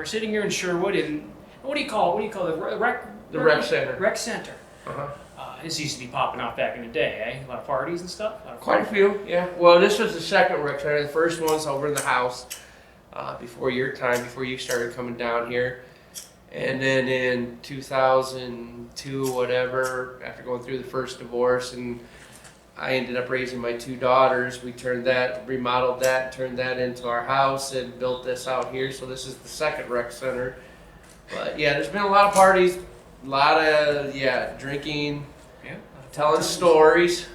sitting here in Sherwood, and what do you call the rec? The rec center. Rec center. Uh-huh. This used to be popping off back in the day, eh? A lot of parties and stuff. Quite a few, yeah. Well, this was the second rec center. The first one's over in the house before your time, before you started coming down here. And then in 2002, whatever, after going through the first divorce, and I ended up raising my two daughters, we remodeled that, turned that into our house, and built this out here. So this is the second rec center. But yeah, there's been a lot of parties, a lot of drinking, telling stories.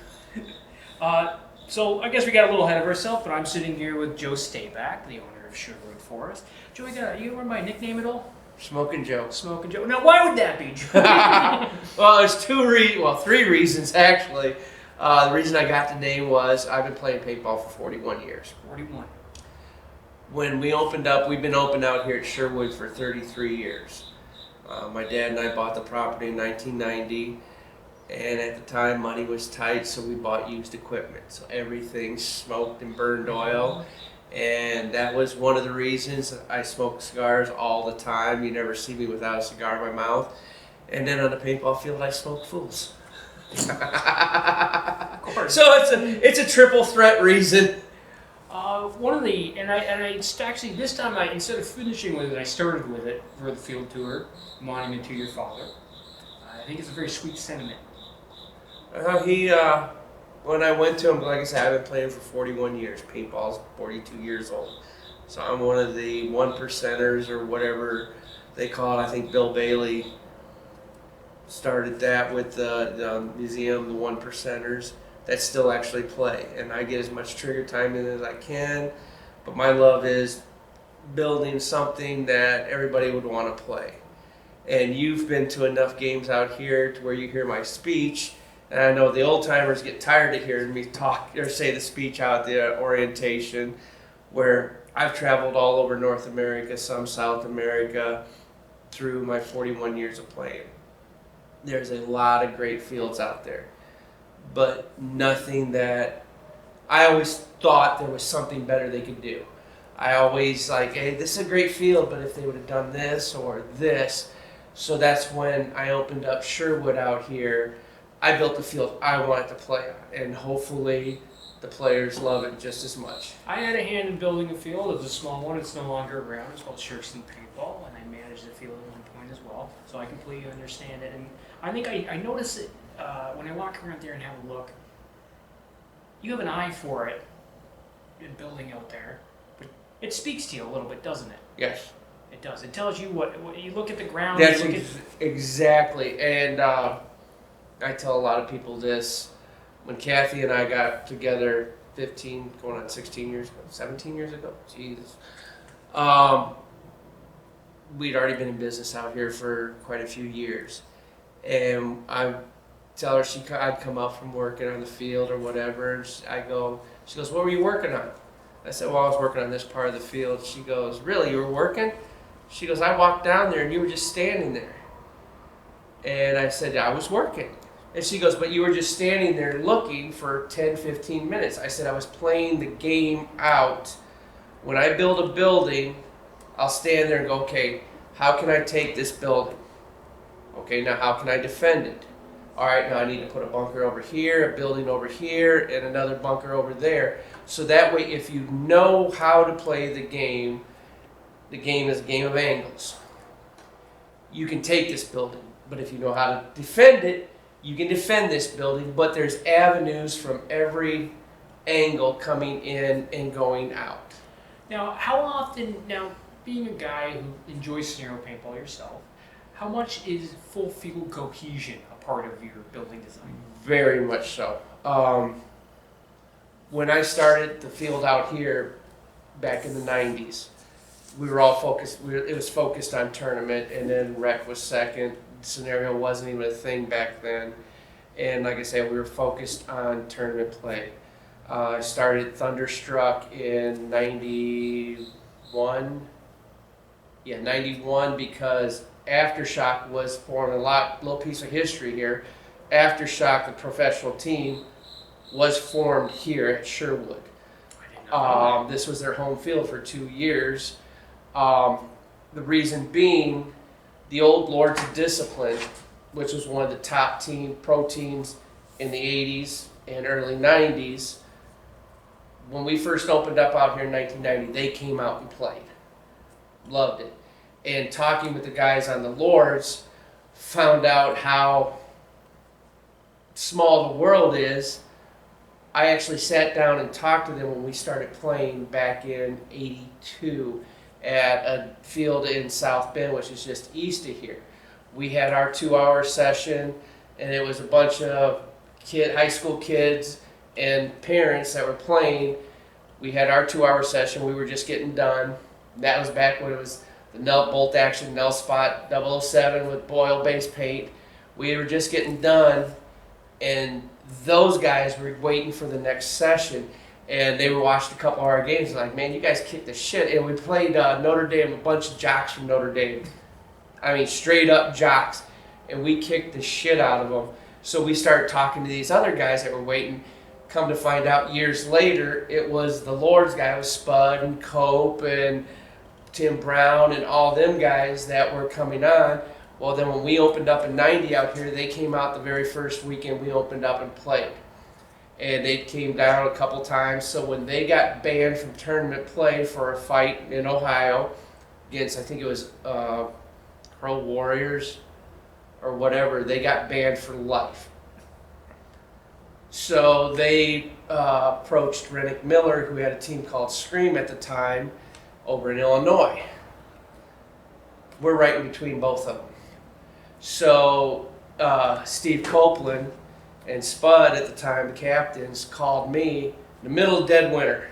So I guess we got a little ahead of ourselves, but I'm sitting here with Joe Stayback, the owner of Sherwood Forest. Joe, you remember my nickname at all? Smoking Joe. Smoking Joe. Now, why would that be, Joe? Well, there's three reasons actually. The reason I got the name was I've been playing paintball for 41 years. 41. When we opened up, we've been open out here at Sherwood for 33 years. My dad and I bought the property in 1990, and at the time money was tight, so we bought used equipment. So everything smoked and burned oil, and that was one of the reasons I smoke cigars all the time. You never see me without a cigar in my mouth. And then on the paintball field, I smoke fools. Of course. So it's a triple threat reason. Actually this time instead of finishing with it, I started with it for the field tour, monument to your father. I think it's a very sweet sentiment. When I went to him, like I said, I've been playing for 41 years. Paintball's 42 years old. So I'm one of the 1%ers or whatever they call it. I think Bill Bailey started that with the museum, the 1%ers that still actually play. And I get as much trigger time in as I can. But my love is building something that everybody would want to play. And you've been to enough games out here to where you hear my speech. And I know the old timers get tired of hearing me talk or say the speech out at the orientation, where I've traveled all over North America, some South America, through my 41 years of playing. There's a lot of great fields out there, but nothing that I always thought there was something better they could do. I always hey, this is a great field, but if they would have done this or this. So that's when I opened up Sherwood out here. I built the field I wanted to play on, and hopefully the players love it just as much. I had a hand in building a field. It was a small one. It's no longer around. It's called Sherwood Paintball, and I managed the field at one point as well, so I completely understand it. And I think I notice it when I walk around there and have a look. You have an eye for it in building out there, but it speaks to you a little bit, doesn't it? Yes. It does. It tells you what you look at the ground. That's exactly. And I tell a lot of people this. When Kathy and I got together 15, going on 16 years ago, 17 years ago, Jesus. We'd already been in business out here for quite a few years. And I tell her I'd come up from working on the field or whatever. And she goes, what were you working on? I said, well, I was working on this part of the field. She goes, really, you were working? She goes, I walked down there and you were just standing there. And I said, I was working. And she goes, but you were just standing there looking for 10, 15 minutes. I said, I was playing the game out. When I build a building, I'll stand there and go, okay, how can I take this building? Okay, now how can I defend it? All right, now I need to put a bunker over here, a building over here, and another bunker over there. So that way, if you know how to play the game is a game of angles. You can take this building, but if you know how to defend it, you can defend this building, but there's avenues from every angle coming in and going out. Now, being a guy who enjoys scenario paintball yourself, how much is full field cohesion a part of your building design? Very much so. When I started the field out here back in the 90s, we were all focused, it was focused on tournament, and then rec was second. Scenario wasn't even a thing back then. And like I said, we were focused on tournament play. I started Thunderstruck in 91. Yeah, 91, because Aftershock was formed. Little piece of history here. Aftershock, the professional team, was formed here at Sherwood. I didn't know that. This was their home field for 2 years. The reason being, the old Lords of Discipline, which was one of the top pro teams in the 80s and early 90s, when we first opened up out here in 1990, they came out and played. Loved it. And talking with the guys on the Lords, found out how small the world is. I actually sat down and talked to them when we started playing back in '82 at a field in South Bend, which is just east of here. We had our 2-hour session, and it was a bunch of high school kids and parents that were playing. We had our 2-hour session. We were just getting done. That was back when it was the bolt action Nell Spot 007 with Boyle base paint. We were just getting done, and those guys were waiting for the next session, and they were watching a couple of our games. Like, man, you guys kicked the shit. And we played Notre Dame, a bunch of jocks from Notre Dame. I mean, straight up jocks, and we kicked the shit out of them. So we started talking to these other guys that were waiting. Come to find out, years later, it was the Lord's guy. It was Spud and Cope and Tim Brown and all them guys that were coming on. Well, then when we opened up in '90 out here, they came out the very first weekend we opened up and played. And they came down a couple times. So when they got banned from tournament play for a fight in Ohio against, I think it was Pro Warriors or whatever, they got banned for life. So they approached Rennick Miller, who had a team called Scream at the time, over in Illinois. We're right in between both of them. So Steve Copeland and Spud at the time, the captains, called me in the middle of dead winter.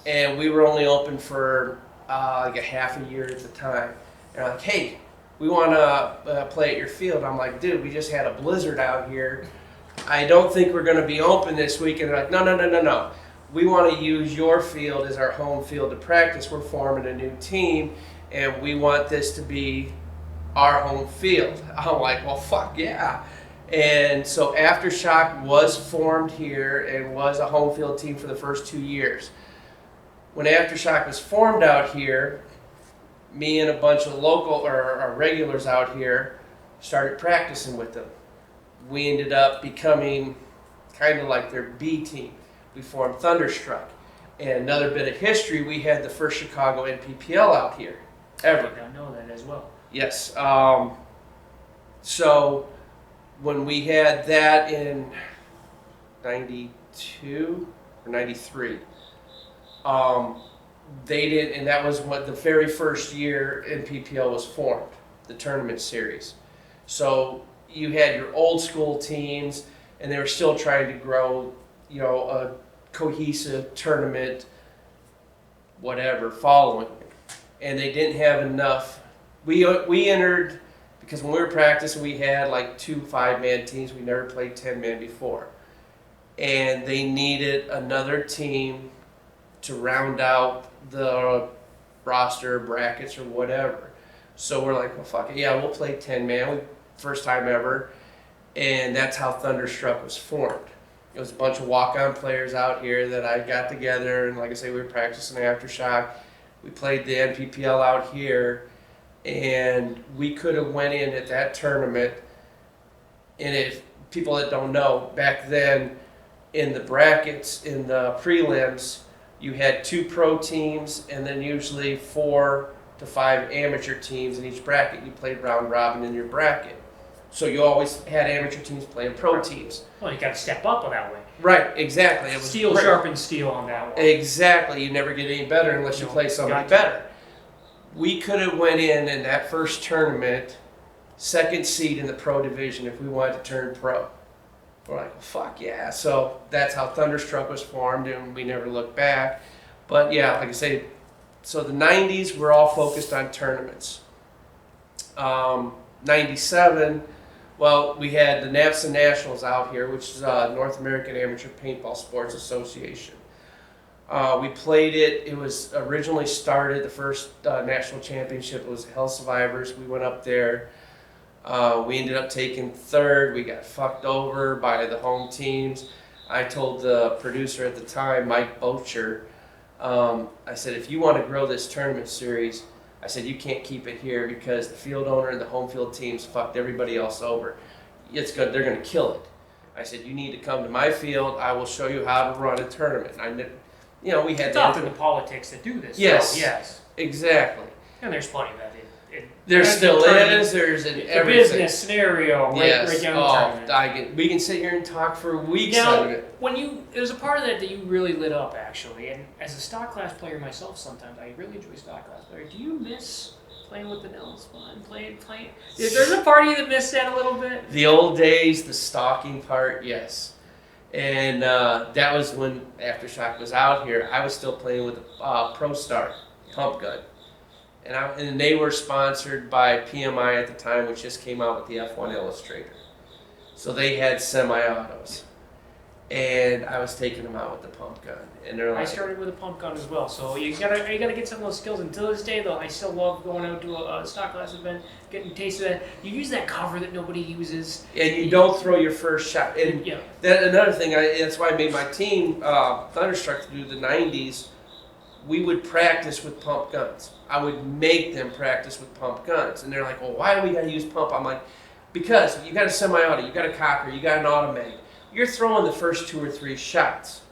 And we were only open for like a half a year at the time. And they're like, hey, we want to play at your field. I'm like, dude, we just had a blizzard out here. I don't think we're going to be open this week. And they're like, no. We want to use your field as our home field to practice. We're forming a new team, and we want this to be our home field. I'm like, well, fuck yeah. And so Aftershock was formed here and was a home field team for the first 2 years. When Aftershock was formed out here, me and a bunch of local or regulars out here started practicing with them. We ended up becoming kind of like their B team. We formed Thunderstruck. And another bit of history, we had the first Chicago NPPL out here ever. I know that as well. Yes. So when we had that in '92 or '93, they did, and that was what the very first year NPPL was formed, the tournament series. So you had your old school teams, and they were still trying to grow, a cohesive tournament, whatever, following. And they didn't have enough. We entered, because when we were practicing, we had like 2 5-man teams. We never played 10-man before. And they needed another team to round out the roster, brackets, or whatever. So we're like, well, fuck it. Yeah, we'll play 10-man. First time ever. And that's how Thunderstruck was formed. It was a bunch of walk-on players out here that I got together, and like I say, we were practicing Aftershock. We played the NPPL out here, and we could have went in at that tournament. And if people that don't know, back then in the brackets, in the prelims, you had 2 pro teams and then usually 4 to 5 amateur teams in each bracket. You played round robin in your bracket. So you always had amateur teams playing pro teams. Well, you got to step up that way. Right, exactly. It was steel great. sharpens steel on that one. Exactly. You never get any better unless you play somebody better. We could have went in that first tournament, 2nd seed in the pro division if we wanted to turn pro. We're like, well, fuck yeah. So that's how Thunderstruck was formed, and we never looked back. But yeah, like I say, so the 90s were all focused on tournaments. 97, well, we had the NAPSA Nationals out here, which is North American Amateur Paintball Sports Association. We played it. It was originally started, the first national championship was Hell Survivors. We went up there. We ended up taking 3rd. We got fucked over by the home teams. I told the producer at the time, Mike Bocher, I said, if you want to grow this tournament series, I said, you can't keep it here because the field owner and the home field teams fucked everybody else over. It's good. They're going to kill it. I said, you need to come to my field. I will show you how to run a tournament. We had It's often the politics that do this. Yes. So, yes. Exactly. And there's plenty of that. There still is. There's in the everything. Business scenario right down the tournament. We can sit here and talk for weeks now, out of it. There's a part of that you really lit up, actually. And as a stock class player myself, sometimes I really enjoy stock class player. Do you miss playing with the Nels? Playing? There's a part of you that missed that a little bit. The old days, the stalking part, yes. And that was when Aftershock was out here. I was still playing with a Pro Star pump gun. And they were sponsored by PMI at the time, which just came out with the F1 Illustrator. So they had semi-autos. And I was taking them out with the pump gun. And they're like, I started with a pump gun as well, so you gotta get some of those skills. Until this day, though, I still love going out to a stock class event, getting a taste of that. You use that cover that nobody uses, and you don't throw your first shot. And yeah. Another thing, that's why I made my team Thunderstruck to do the '90s. We would practice with pump guns. I would make them practice with pump guns, and they're like, "Well, why do we gotta use pump?" I'm like, "Because you got a semi-auto, you got a cocker, you got an automatic. You're throwing the first 2 or 3 shots.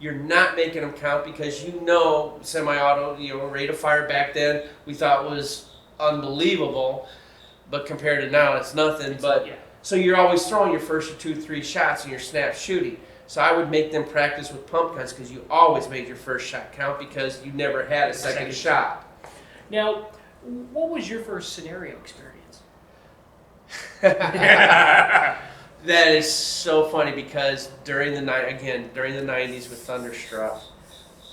You're not making them count because semi-auto, rate of fire back then we thought was unbelievable, but compared to now it's nothing. So you're always throwing your first 2 or 3 shots and you're snap shooting. So I would make them practice with pump guns because you always made your first shot count because you never had a second shot. Now, what was your first scenario experience? That is so funny because during the 90s with Thunderstruck,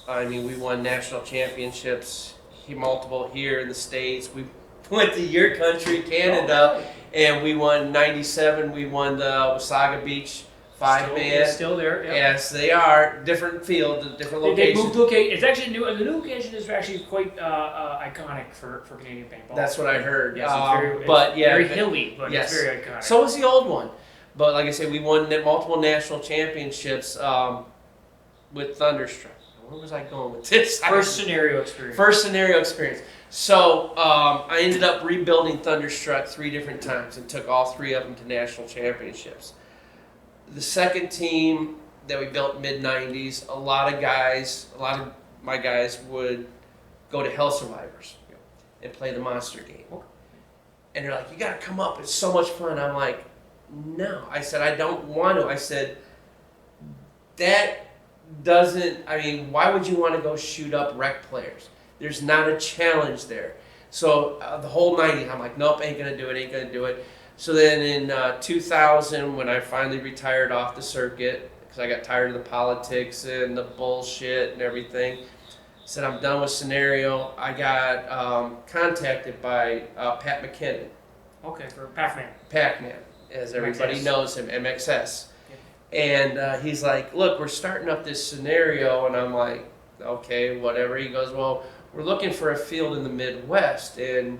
we won national championships, multiple here in the States. We went to your country, Canada, and we won '97. We won the Wasaga Beach 5-man. Still there. Yep. Yes, they are. Different field, different location. They moved to location. It's actually new. The new location is actually quite iconic for Canadian paintball. That's what I heard. Yes, it's very hilly, but yes. it's very iconic. So was the old one. But like I say, we won multiple national championships with Thunderstruck. Where was I going with this? First scenario experience. So I ended up rebuilding Thunderstruck 3 different times and took all 3 of them to national championships. The second team that we built mid-90s, a lot of my guys would go to Hell Survivors and play the monster game. And they're like, you got to come up. It's so much fun. I'm like, no. I said, I don't want to. I said, why would you want to go shoot up rec players? There's not a challenge there. So the whole 90s, I'm like, nope, ain't going to do it. So then in 2000, when I finally retired off the circuit, because I got tired of the politics and the bullshit and everything, said I'm done with scenario. I got contacted by Pat McKinnon. Okay, for Pac-Man. Pac-Man, as everybody knows him, MXS. And he's like, look, we're starting up this scenario. And I'm like, okay, whatever. He goes, well, we're looking for a field in the Midwest. And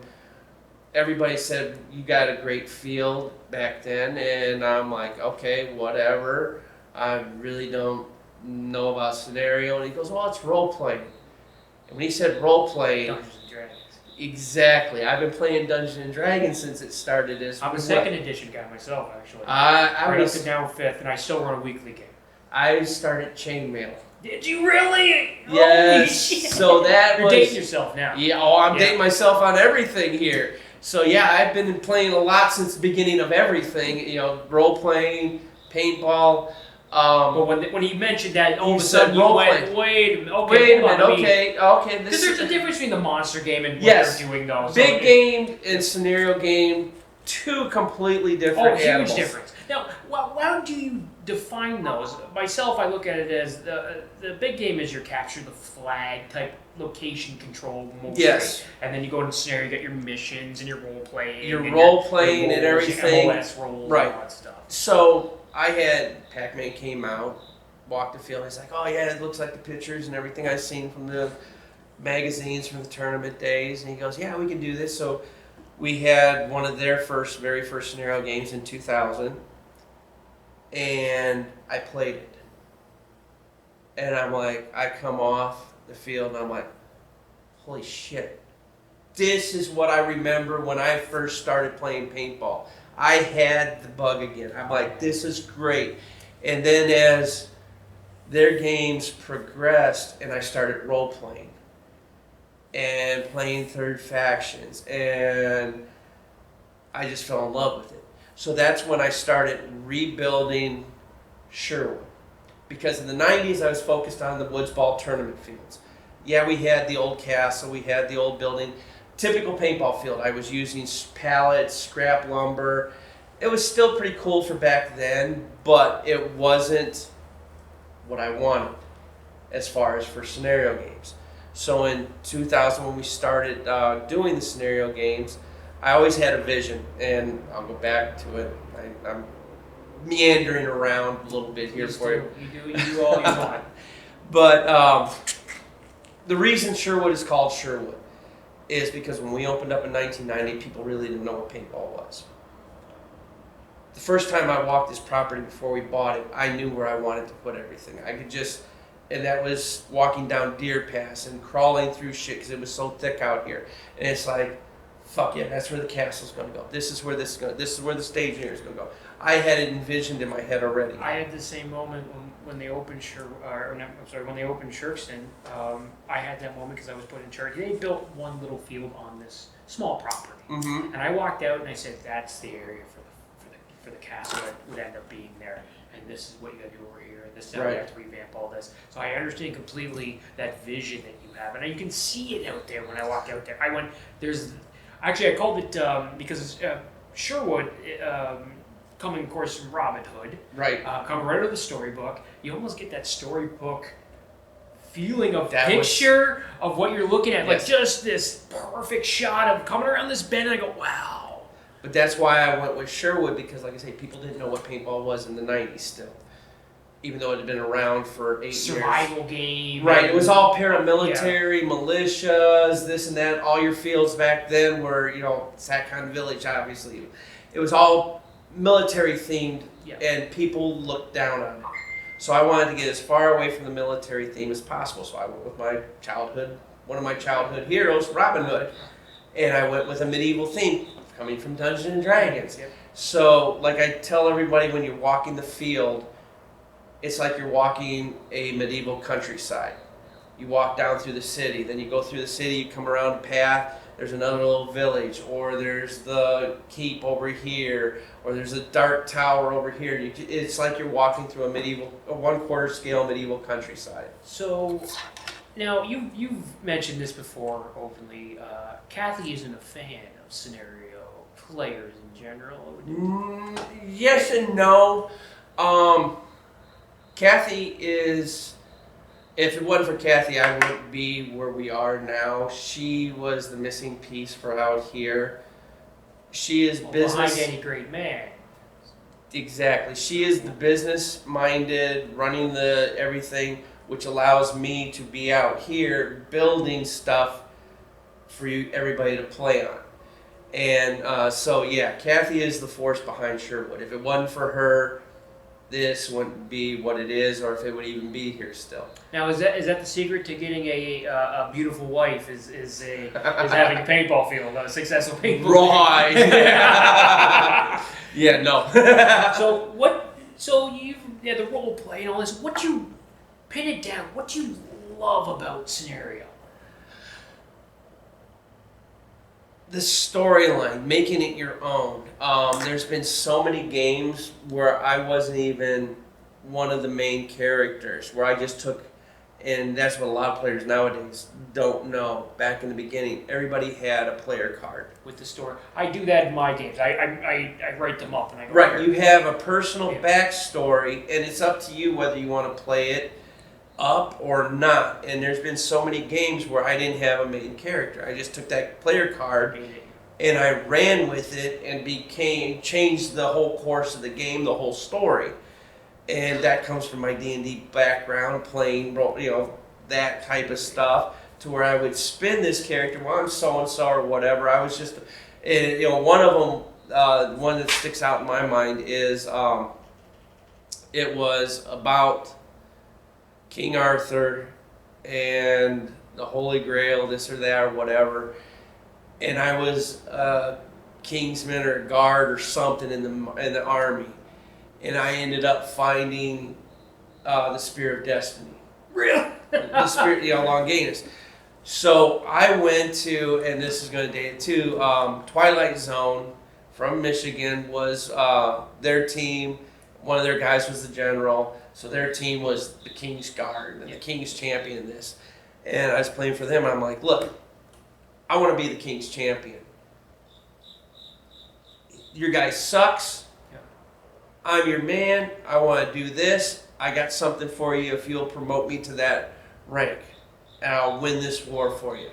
everybody said, you got a great field back then. And I'm like, okay, whatever. I really don't know about scenario. And he goes, well, it's role-playing. And when he said role-playing... Dungeons and Dragons. Exactly. I've been playing Dungeons and Dragons since it started as... I'm a 2nd edition guy myself, actually. I was up to now 5th, and I still run a weekly game. I started chainmail. Did you really? Yes. Holy shit. So that You're dating yourself now. Yeah, I'm dating myself on everything here. So yeah, I've been playing a lot since the beginning of everything. Role-playing, paintball... but when he mentioned that, all of a sudden you went, wait a minute, okay. Because there's a difference between the monster game and what they're doing, though. Big game and scenario game, 2 completely different animals. Huge difference. Now, how do you define those? Myself, I look at it as the big game is your capture the flag type location control mostly. Yes. And then you go into scenario, you get your missions and your role playing. Your role playing and everything. Your MOS roles right. and all that stuff. So I had Pac-Man came out, walked the field. He's like, oh yeah, it looks like the pictures and everything I've seen from the magazines from the tournament days. And he goes, yeah, we can do this. So we had one of their very first scenario games in 2000. And I played it. And I'm like, I come off the field and I'm like, holy shit, this is what I remember when I first started playing paintball. I had the bug again. I'm like, this is great. And then as their games progressed and I started role playing and playing third factions, and I just fell in love with it. So that's when I started rebuilding Sherwood. Because in the 90s I was focused on the Woods Ball tournament fields. Yeah, we had the old castle, we had the old building. Typical paintball field. I was using pallets, scrap lumber. It was still pretty cool for back then, but it wasn't what I wanted as far as for scenario games. So in 2000, when we started doing the scenario games, I always had a vision, and I'll go back to it. I'm meandering around a little bit here for you. You do all you want. But the reason Sherwood is called Sherwood is because when we opened up in 1990, people really didn't know what paintball was. The first time I walked this property before we bought it, I knew where I wanted to put everything. I could just, and that was walking down Deer Pass and crawling through shit because it was so thick out here. And it's like, fuck yeah, that's where the castle's going to go. This is where this is where the stage here is going to go. I had it envisioned in my head already. I had the same moment when they opened when they opened Sherkston. I had that moment because I was put in charge. They built one little field on this small property, and I walked out and I said, "That's the area for the castle that would end up being there, and this is what you got to do over here, and this is how you have to revamp all this." So I understand completely that vision that you have, and you can see it out there when I walk out there. I called it because Sherwood. Coming, of course, from Robin Hood. Right. Coming right out of the storybook. You almost get that storybook feeling of picture of what you're looking at. Yes. Like just this perfect shot of coming around this bend, and I go, wow. But that's why I went with Sherwood, because, like I say, people didn't know what paintball was in the 90s still. Even though it had been around for 8 years. Survival game. Right. It was all paramilitary, militias, this and that. All your fields back then were, Satcon Village, obviously. It was all military themed, and people looked down on it. So I wanted to get as far away from the military theme as possible. So I went with one of my childhood heroes, Robin Hood, and I went with a medieval theme coming from Dungeons and Dragons. Yep. So, like I tell everybody, when you're walking the field, it's like you're walking a medieval countryside. You walk down through the city, then you go through the city, you come around a path, there's another little village, or there's the keep over here, or there's a dark tower over here. It's like you're walking through a 1/4 scale medieval countryside. So, now you've mentioned this before openly. Kathy isn't a fan of scenario players in general. Yes and no. Kathy is. If it wasn't for Kathy, I wouldn't be where we are now. She was the missing piece for out here. She is business. Behind any great man. Exactly. She is the business-minded, running the everything, which allows me to be out here building stuff for everybody to play on. And so, yeah, Kathy is the force behind Sherwood. If it wasn't for her, this wouldn't be what it is, or if it would even be here still. Now, is that the secret to getting a beautiful wife? Is having a paintball field, a successful paintball field? Right. Yeah. No. So you've the role play and all this. What you pin it down? What you love about scenario? The storyline, making it your own. There's been so many games where I wasn't even one of the main characters, where I just took, and that's what a lot of players nowadays don't know. Back in the beginning, everybody had a player card. With the story. I do that in my games. I write them up and I go, right, you have a personal backstory, and it's up to you whether you want to play it up or not. And there's been so many games where I didn't have a main character. I just took that player card and I ran with it and changed the whole course of the game, the whole story. And that comes from my D&D background, playing that type of stuff, to where I would spin this character, well, I'm so-and-so or whatever. I was just, one of them, one that sticks out in my mind is, it was about King Arthur and the Holy Grail, this or that or whatever. and I was a Kingsman or a guard or something in the army, and I ended up finding the Spear of Destiny. Really? The Spirit, Longinus. So I went to, and this is going to date it too, Twilight Zone from Michigan was their team. One of their guys was the general. So their team was the King's Guard and the King's Champion in this. And I was playing for them. And I'm like, look, I want to be the King's Champion. Your guy sucks. Yeah. I'm your man. I want to do this. I got something for you if you'll promote me to that rank. And I'll win this war for you.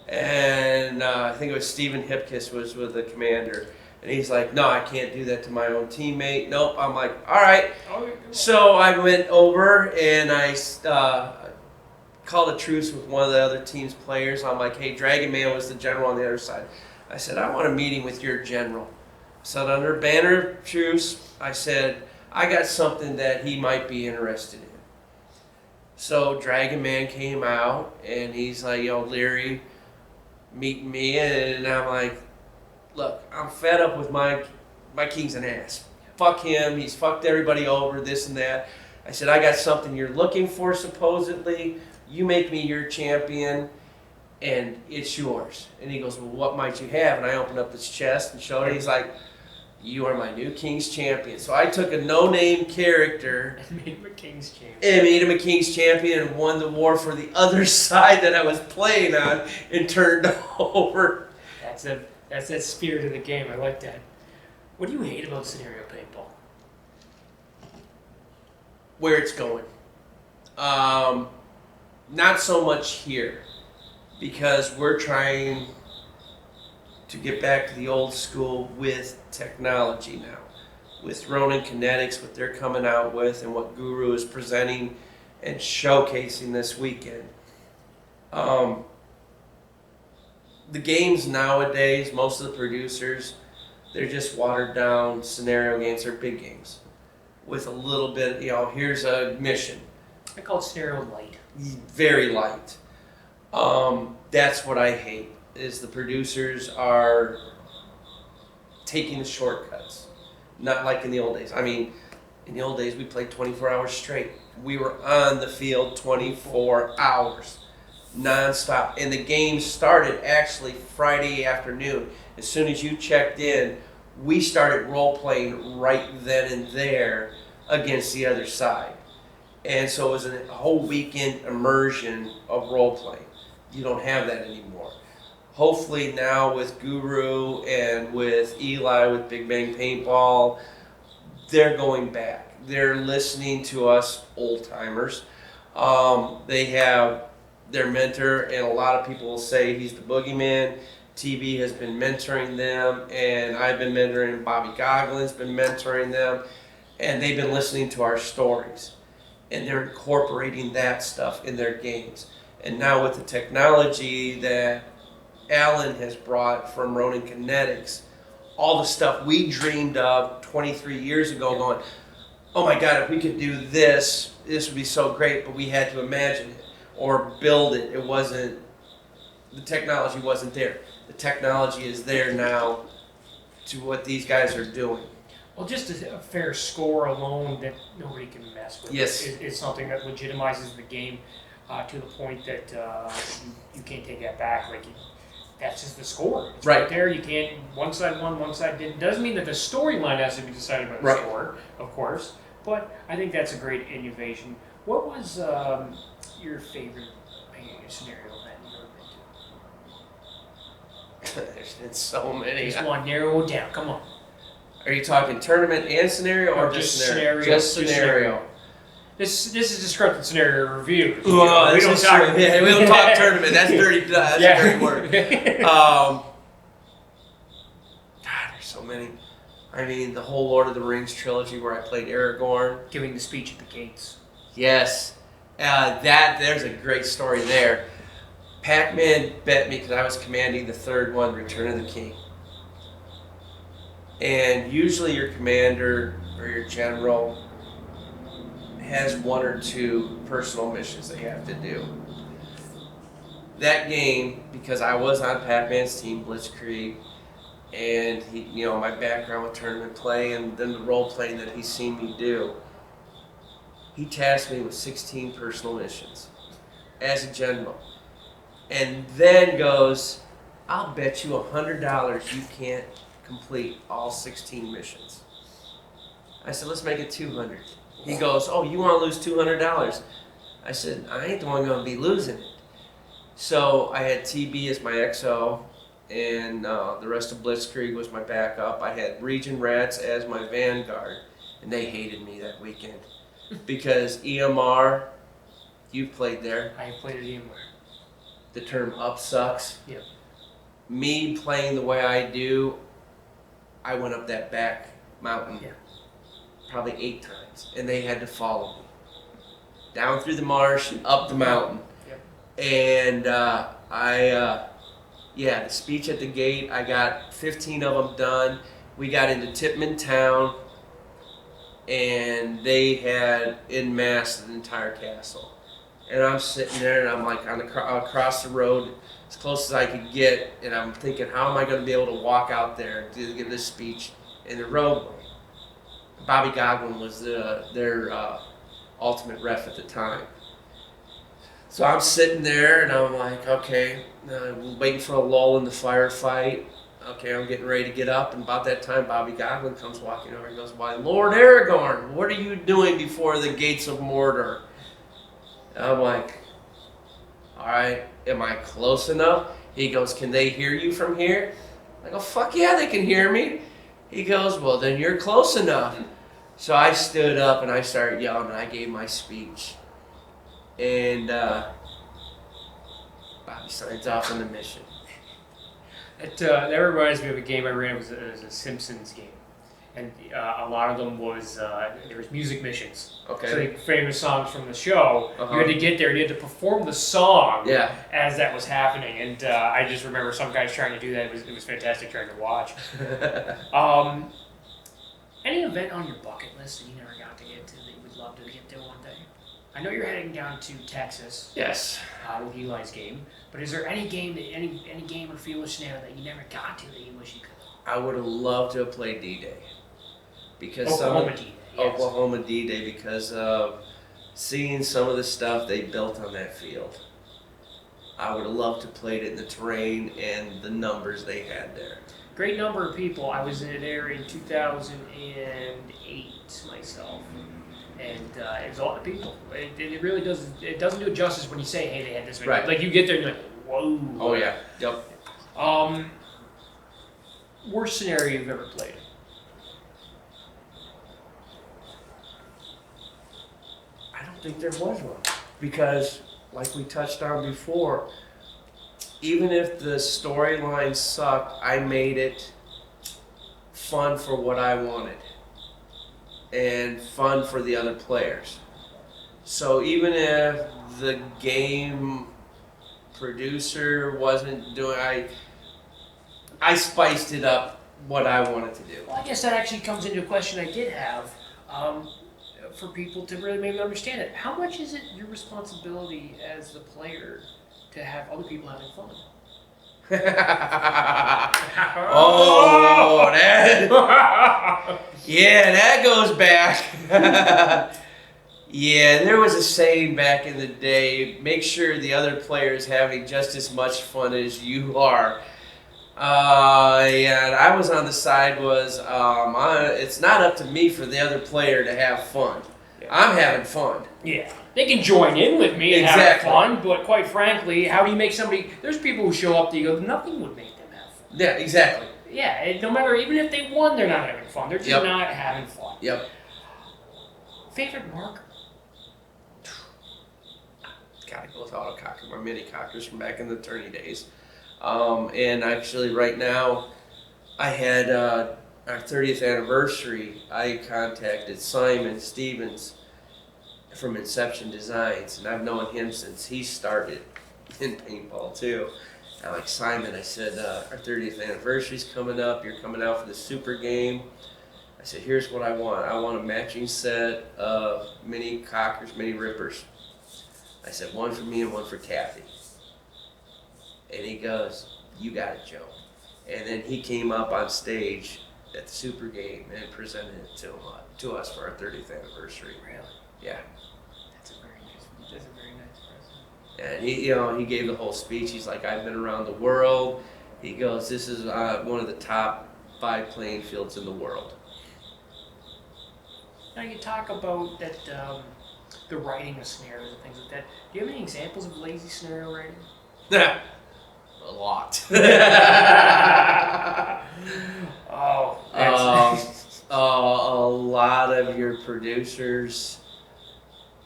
And I think it was Stephen Hipkiss was with the commander. And he's like, no, I can't do that to my own teammate. Nope. I'm like, all right. So I went over and I called a truce with one of the other team's players. I'm like, hey, Dragon Man was the general on the other side. I said, I want a meeting with your general. So under banner of truce, I said, I got something that he might be interested in. So Dragon Man came out and he's like, yo, Leary, meeting me. And I'm like, look, I'm fed up with my king's an ass. Fuck him. He's fucked everybody over, this and that. I said, I got something you're looking for, supposedly. You make me your champion, and it's yours. And he goes, well, what might you have? And I opened up his chest and showed it. He's like, you are my new king's champion. So I took a no-name character and made him a king's champion. And made him a king's champion and won the war for the other side that I was playing on and turned over. That's that spirit of the game. I like that. What do you hate about scenario paintball? Where it's going. Not so much here, because we're trying to get back to the old school with technology now. With Ronin Kinetics, what they're coming out with, and what Guru is presenting and showcasing this weekend. The games nowadays, most of the producers, they're just watered down scenario games or big games with a little bit, here's a mission. I call it scenario light. Very light. That's what I hate, is the producers are taking the shortcuts. Not like in the old days. I mean, in the old days, we played 24 hours straight. We were on the field 24 hours. Non-stop. And the game started actually Friday afternoon. As soon as you checked in, we started role-playing right then and there against the other side. And so it was a whole weekend immersion of role-playing. You don't have that anymore. Hopefully now with Guru and with Eli with Big Bang Paintball, they're going back. They're listening to us old-timers. They have their mentor, and a lot of people will say he's the boogeyman. TV has been mentoring them, and I've been mentoring, Bobby Goglin's been mentoring them, and they've been listening to our stories. And they're incorporating that stuff in their games. And now with the technology that Alan has brought from Ronin Kinetics, all the stuff we dreamed of 23 years ago going, oh my God, if we could do this, this would be so great, but we had to imagine it or build it. It wasn't, the technology wasn't there. The technology is there now to what these guys are doing. Well, just a fair score alone that nobody can mess with. Yes. Is something that legitimizes the game to the point that you can't take that back. That's just the score. It's right there. You can't. One side won, one side didn't. Doesn't mean that the storyline has to be decided by the score, of course. But I think that's a great innovation. What was your favorite scenario event you've ever been to? There's been so many. Just one. Narrow it down. Come on. Are you talking tournament and scenario, or just scenario? Just scenario. This is Disgruntled scenario review. We don't talk tournament. That's dirty. That's a dirty word. God, there's so many. I mean, the whole Lord of the Rings trilogy where I played Aragorn, giving the speech at the gates. Yes, there's a great story there. Pac-Man bet me because I was commanding the third one, Return of the King. And usually your commander or your general has one or two personal missions they have to do. that game, because I was on Pac-Man's team, Blitzkrieg, and he, my background with tournament play and then the role playing that he's seen me do, he tasked me with 16 personal missions as a general. And then goes, I'll bet you $100 you can't complete all 16 missions. I said, let's make it 200. He goes, oh, you want to lose $200? I said, I ain't the one going to be losing it. So I had TB as my XO, and the rest of Blitzkrieg was my backup. I had Region Rats as my vanguard, and they hated me that weekend because EMR, you played there. I played at EMR. The term up sucks. Yep. Me Playing the way I do, I went up that back mountain probably 8 times, and they had to follow me down through the marsh and up the mountain. And the speech at the gate, I got 15 of them done. We got into Tipman Town, and they had en masse the entire castle. And I'm sitting there, and I'm like across the road, as close as I could get, and I'm thinking, how am I going to be able to walk out there and give this speech in the roadway? Bobby Godwin was their ultimate ref at the time. So I'm sitting there, and I'm like, okay, waiting for a lull in the firefight. Okay, I'm getting ready to get up, and about that time, Bobby Godwin comes walking over and goes, why, Lord Aragorn, what are you doing before the gates of Mordor? And I'm like, all right, am I close enough? He goes, can they hear you from here? I go, fuck yeah, they can hear me. He goes, well, then you're close enough. So I stood up, and I started yelling, and I gave my speech. And Bobby signs off on the mission. That reminds me of a game I ran. It was a Simpsons game, and a lot of them was there was music missions. Okay. So like famous songs from the show. Uh-huh. You had to get there and you had to perform the song Yeah. as that was happening. And I just remember some guys trying to do that. It was fantastic trying to watch. Any event on your bucket list that you never got to get to that you would love to get to one day? I know you're heading down to Texas. Yes. With Eli's game, but is there any game that any game or field scenario that you never got to that you wish you could? I would have loved to have played D-Day. Because Oklahoma D-Day. Yes. Oklahoma D-Day, because of seeing some of the stuff they built on that field. I would have loved to played it in the terrain and the numbers they had there. Great number of people. I was there in 2008 myself. And it was a lot of people. It really doesn't. It doesn't do it justice when you say, "Hey, they had this." Right. Like you get there and you're like, "Whoa." Oh yeah. Yep. Worst scenario you've ever played? I don't think there was one, because, like we touched on before, even if the storyline sucked, I made it fun for what I wanted. And fun for the other players. So even if the game producer wasn't doing, I spiced it up what I wanted to do. Well, I guess that actually comes into a question I did have for people to really maybe understand it. How much is it your responsibility as the player to have other people having fun? Oh, that. Yeah, that goes back. Yeah, there was a saying back in the day, make sure the other player is having just as much fun as you are. And I was on the side it's not up to me for the other player to have fun. Yeah. I'm having fun. Yeah. They can join in with me and have fun, but quite frankly, how do you make somebody... There's people who show up to you and go, nothing would make them have fun. Yeah, exactly. Yeah, no matter, even if they won, they're not having fun. They're just not having fun. Yep. Favorite marker? Gotta go with autococker, my mini cockers from back in the tourney days. And actually right now, I had our 30th anniversary, I contacted Simon Stevens from Inception Designs, and I've known him since he started in paintball too. I'm like, Simon, I said, our 30th anniversary's coming up, you're coming out for the super game. I said, here's what I want. I want a matching set of mini cockers, mini rippers. I said, one for me and one for Kathy. And he goes, "You got it, Joe." And then he came up on stage at the Super Game and presented it to us for our 30th anniversary. Really? Yeah. That's a very nice present. And he gave the whole speech. He's like, "I've been around the world." He goes, "This is one of the top 5 playing fields in the world." Now you talk about that, the writing of scenarios and things like that. Do you have any examples of lazy scenario writing? A lot. Oh, a lot of your producers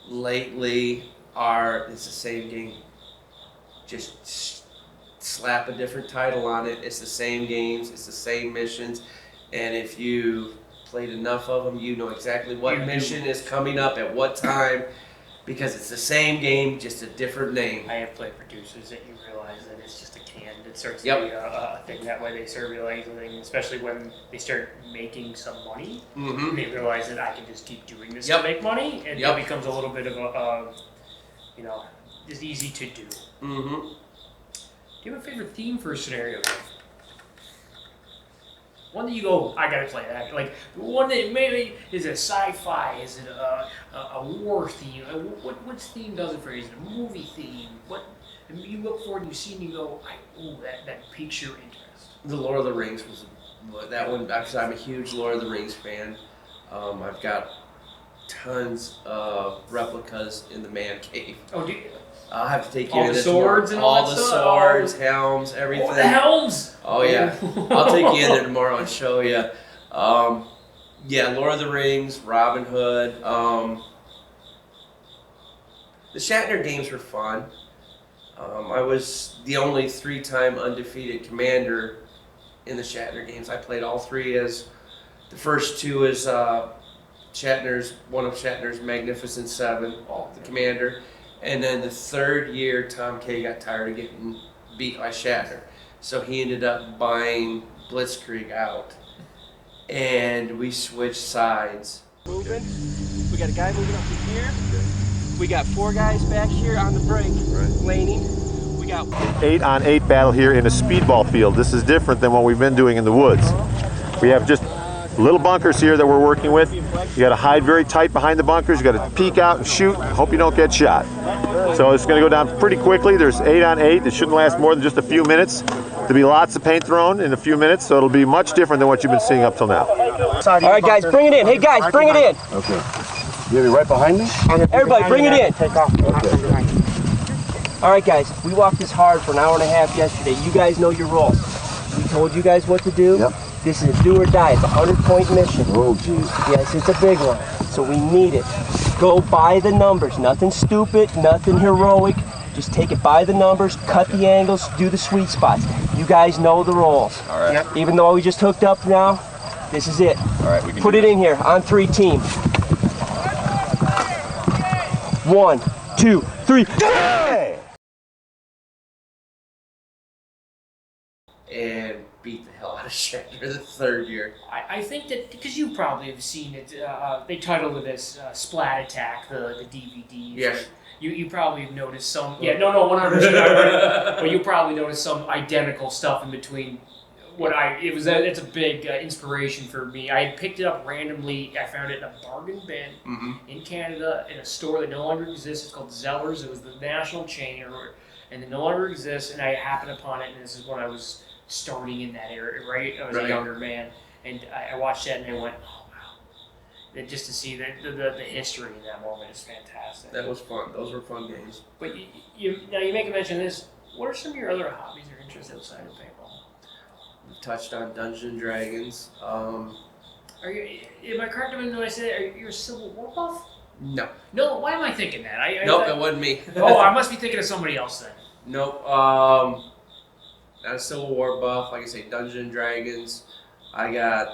lately it's the same game. Just slap a different title on it. It's the same games. It's the same missions. And if you played enough of them, you know exactly what mission is coming up at what time, because it's the same game, just a different name. I have played producers that you realize that it's just a can. It starts to Yep. be a thing. That way they start realizing, especially when they start making some money, Mm-hmm. they realize that I can just keep doing this Yep. to make money, and Yep. it becomes a little bit of a, just easy to do. Mm-hmm. Do you have a favorite theme for a scenario? One that you go, I gotta play that. Like one that maybe is a sci-fi, is it a war theme? What theme does it for you? Is it a movie theme? What you look forward and you see and you go, that piques your interest. The Lord of the Rings was that one, because I'm a huge Lord of the Rings fan. I've got tons of replicas in the man cave. Oh, do you? I'll have to take you All into the swords and all the that stuff? swords, helms, everything. Oh, the helms! Oh yeah, I'll take you in there tomorrow and show you. Yeah, Lord of the Rings, Robin Hood. The Shatner games were fun. I was the only 3-time undefeated commander in the Shatner games. I played all 3 as the first 2 as one of Shatner's Magnificent 7, the commander. And then the 3rd year, Tom Kay got tired of getting beat by Shatner. So he ended up buying Blitzkrieg out. And we switched sides. Moving. We got a guy moving up to here. We got 4 guys back here on the break, laning. We got 8-on-8 battle here in a speedball field. This is different than what we've been doing in the woods. We have just little bunkers here that we're working with. You got to hide very tight behind the bunkers. You got to peek out and shoot. Hope you don't get shot. So it's going to go down pretty quickly. There's 8-on-8. It shouldn't last more than just a few minutes. There'll be lots of paint thrown in a few minutes, so it'll be much different than what you've been seeing up till now. All right, guys, bring it in. Hey, guys, bring it in. Okay. You right behind me? Everybody, bring it in. Take off. Okay. All right, guys, we walked this hard for an hour and a half yesterday. You guys know your roles. We told you guys what to do. Yep. This is a do or die. It's a 100-point mission. Oh, geez. Yes, it's a big one. So we need it. Go by the numbers. Nothing stupid, nothing heroic. Just take it by the numbers, cut the angles, do the sweet spots. You guys know the roles. All right. Yep. Even though we just hooked up now, this is it. All right, we can put it in here on 3 team. 1, 2, 3. Hey! And beat the hell out of Shatner the 3rd year. I think that because you probably have seen it, they titled it as Splat Attack, the DVD. Yes. You probably have noticed some. Yeah, no, 100%. But you probably noticed some identical stuff in between. It's a big inspiration for me. I had picked it up randomly. I found it in a bargain bin in Canada in a store that no longer exists. It's called Zeller's. It was the national chain, and it no longer exists. And I happened upon it, and this is when I was starting in that area. Right, I was a younger man, and I watched that, and I went, "Oh wow!" And just to see the history in that moment is fantastic. That was fun. Those were fun games. But you make a mention of this. What are some of your other hobbies or interests outside of paintball? We've touched on Dungeons and Dragons. Am I correct when I say that? Are you a Civil War buff? No. No, why am I thinking that? Nope, it wasn't me. Oh, I must be thinking of somebody else then. Nope. Not a Civil War buff. Like I say, Dungeons and Dragons. I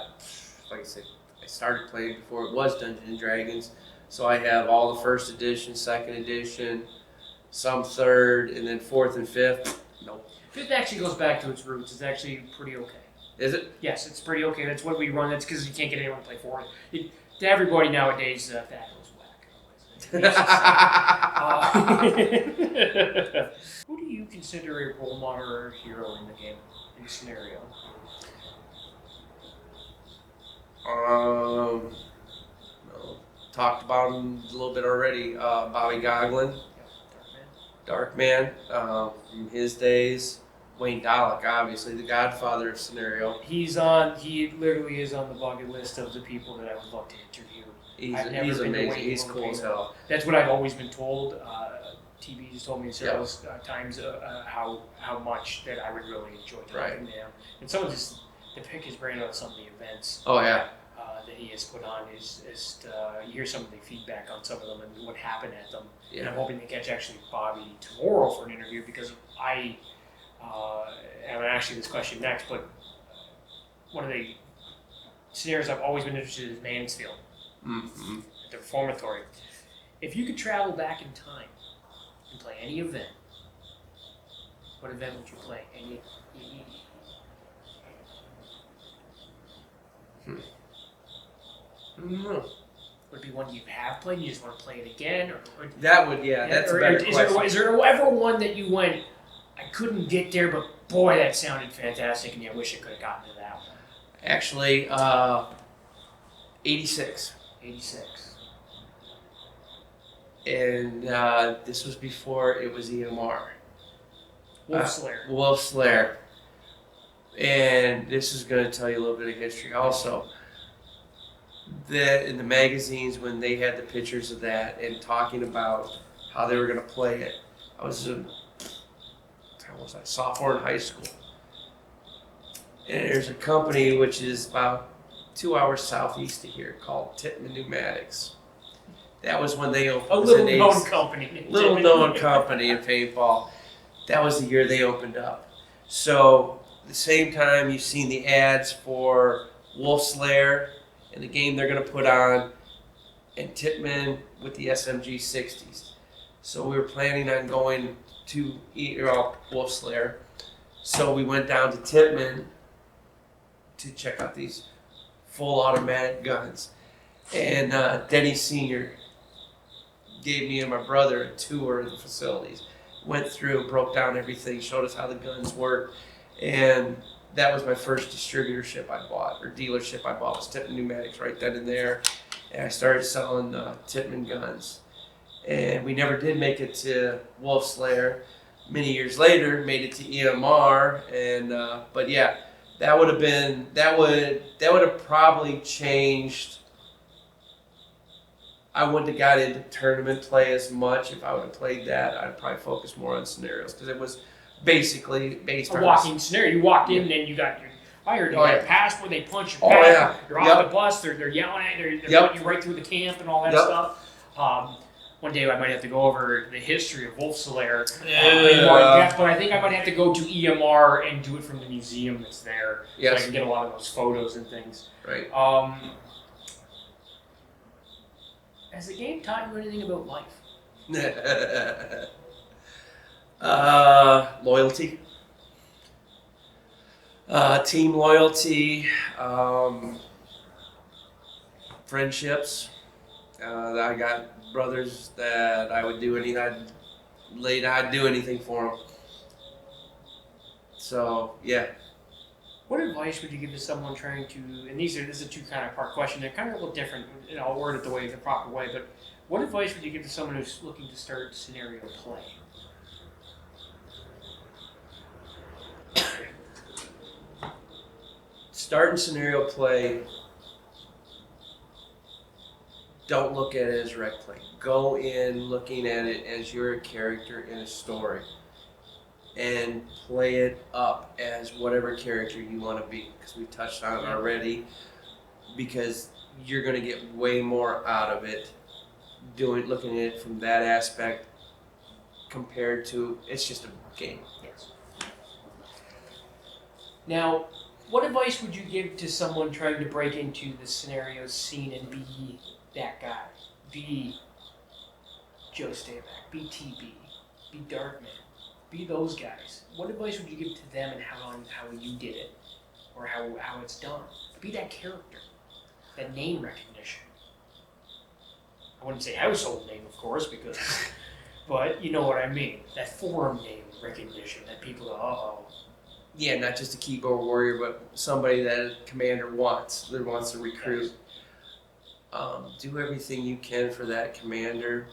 started playing before it was Dungeons and Dragons. So I have all the 1st edition, 2nd edition, some 3rd, and then 4th and 5th. Nope. 5th actually goes back to its roots. It's actually pretty okay. Is it? Yes, it's pretty okay. That's what we run. That's because you can't get anyone to play 4th. To everybody nowadays, that goes whack. Who do you consider a role model or a hero in the game, in the scenario? No, talked about him a little bit already. Bobby Goglin, Darkman, from his days. Wayne Dalek, obviously the godfather of scenario. He literally is on the bucket list of the people that I would love to interview. I've never He's been to amazing. Wayne He's on cool the as panel. hell. That's what I've always been told. TV just told me several times how much that I would really enjoy talking to him. And someone just to pick his brain on some of the events. Oh yeah. That he has put on is you hear some of the feedback on some of them and what happened at them. Yeah. And I'm hoping to catch actually Bobby tomorrow for an interview because and I'm gonna ask you this question next, but one of the scenarios I've always been interested in is Mansfield, the Reformatory. If you could travel back in time and play any event, what event would you play? Would it be one you have played? You just want to play it again, or That would, that's a better question. Is there ever one that you went? I couldn't get there, but boy, that sounded fantastic, and I wish I could have gotten to that one. Actually, 86. 86. And this was before it was EMR. Wolf Slayer. And this is going to tell you a little bit of history also. In the magazines, when they had the pictures of that and talking about how they were going to play it, I was a sophomore in high school. And there's a company which is about 2 hours southeast of here called Tittman Pneumatics. That was when they opened. A little known company. Little known company in paintball. That was the year they opened up. So the same time you've seen the ads for Wolf Slayer and the game they're going to put on, and Tittman with the SMG 60s. So we were planning on going to Wolf Slayer. So we went down to Tittman to check out these full automatic guns. And Denny Sr. gave me and my brother a tour of the facilities. Went through, broke down everything, showed us how the guns work. And that was my first distributorship I bought, or dealership I bought, was Tittman Pneumatics right then and there. And I started selling Tittman guns. And we never did make it to Wolf Slayer. Many years later, made it to EMR. And but yeah, that would have probably changed. I wouldn't have got into tournament play as much. If I would have played that, I'd probably focus more on scenarios because it was basically based on a walking scenario. You walked in and you got your fired. You got a pass where they punch your back. You're off the bus. They're yelling at you. They're putting you right through the camp and all that stuff. One day I might have to go over the history of Wolf Slayer in more depth, but I think I might have to go to EMR and do it from the museum that's there, so I can get a lot of those photos and things. Right. Has the game taught you anything about life? Loyalty. Team loyalty. Friendships. I got brothers that I would do anything. I'd do anything for them. So yeah. What advice would you give to someone trying to? And this is a two-part question. They're kind of a little different. I'll word it the proper way. But what advice would you give to someone who's looking to start scenario play? Starting scenario play. Don't look at it as rec play. Go in looking at it as you're a character in a story. And play it up as whatever character you want to be. Because we touched on it already. Because you're going to get way more out of it looking at it from that aspect compared to it's just a game. Yes. Now, what advice would you give to someone trying to break into the scenario scene and be that guy? Be Joe Stayback, be TB, be Darkman, be those guys. What advice would you give to them and how you did it, or how it's done? Be that character, that name recognition. I wouldn't say household name, of course, because But you know what I mean. That forum name recognition that people go, uh-oh. Yeah, not just a keyboard warrior, but somebody that a commander wants to recruit. Do everything you can for that commander.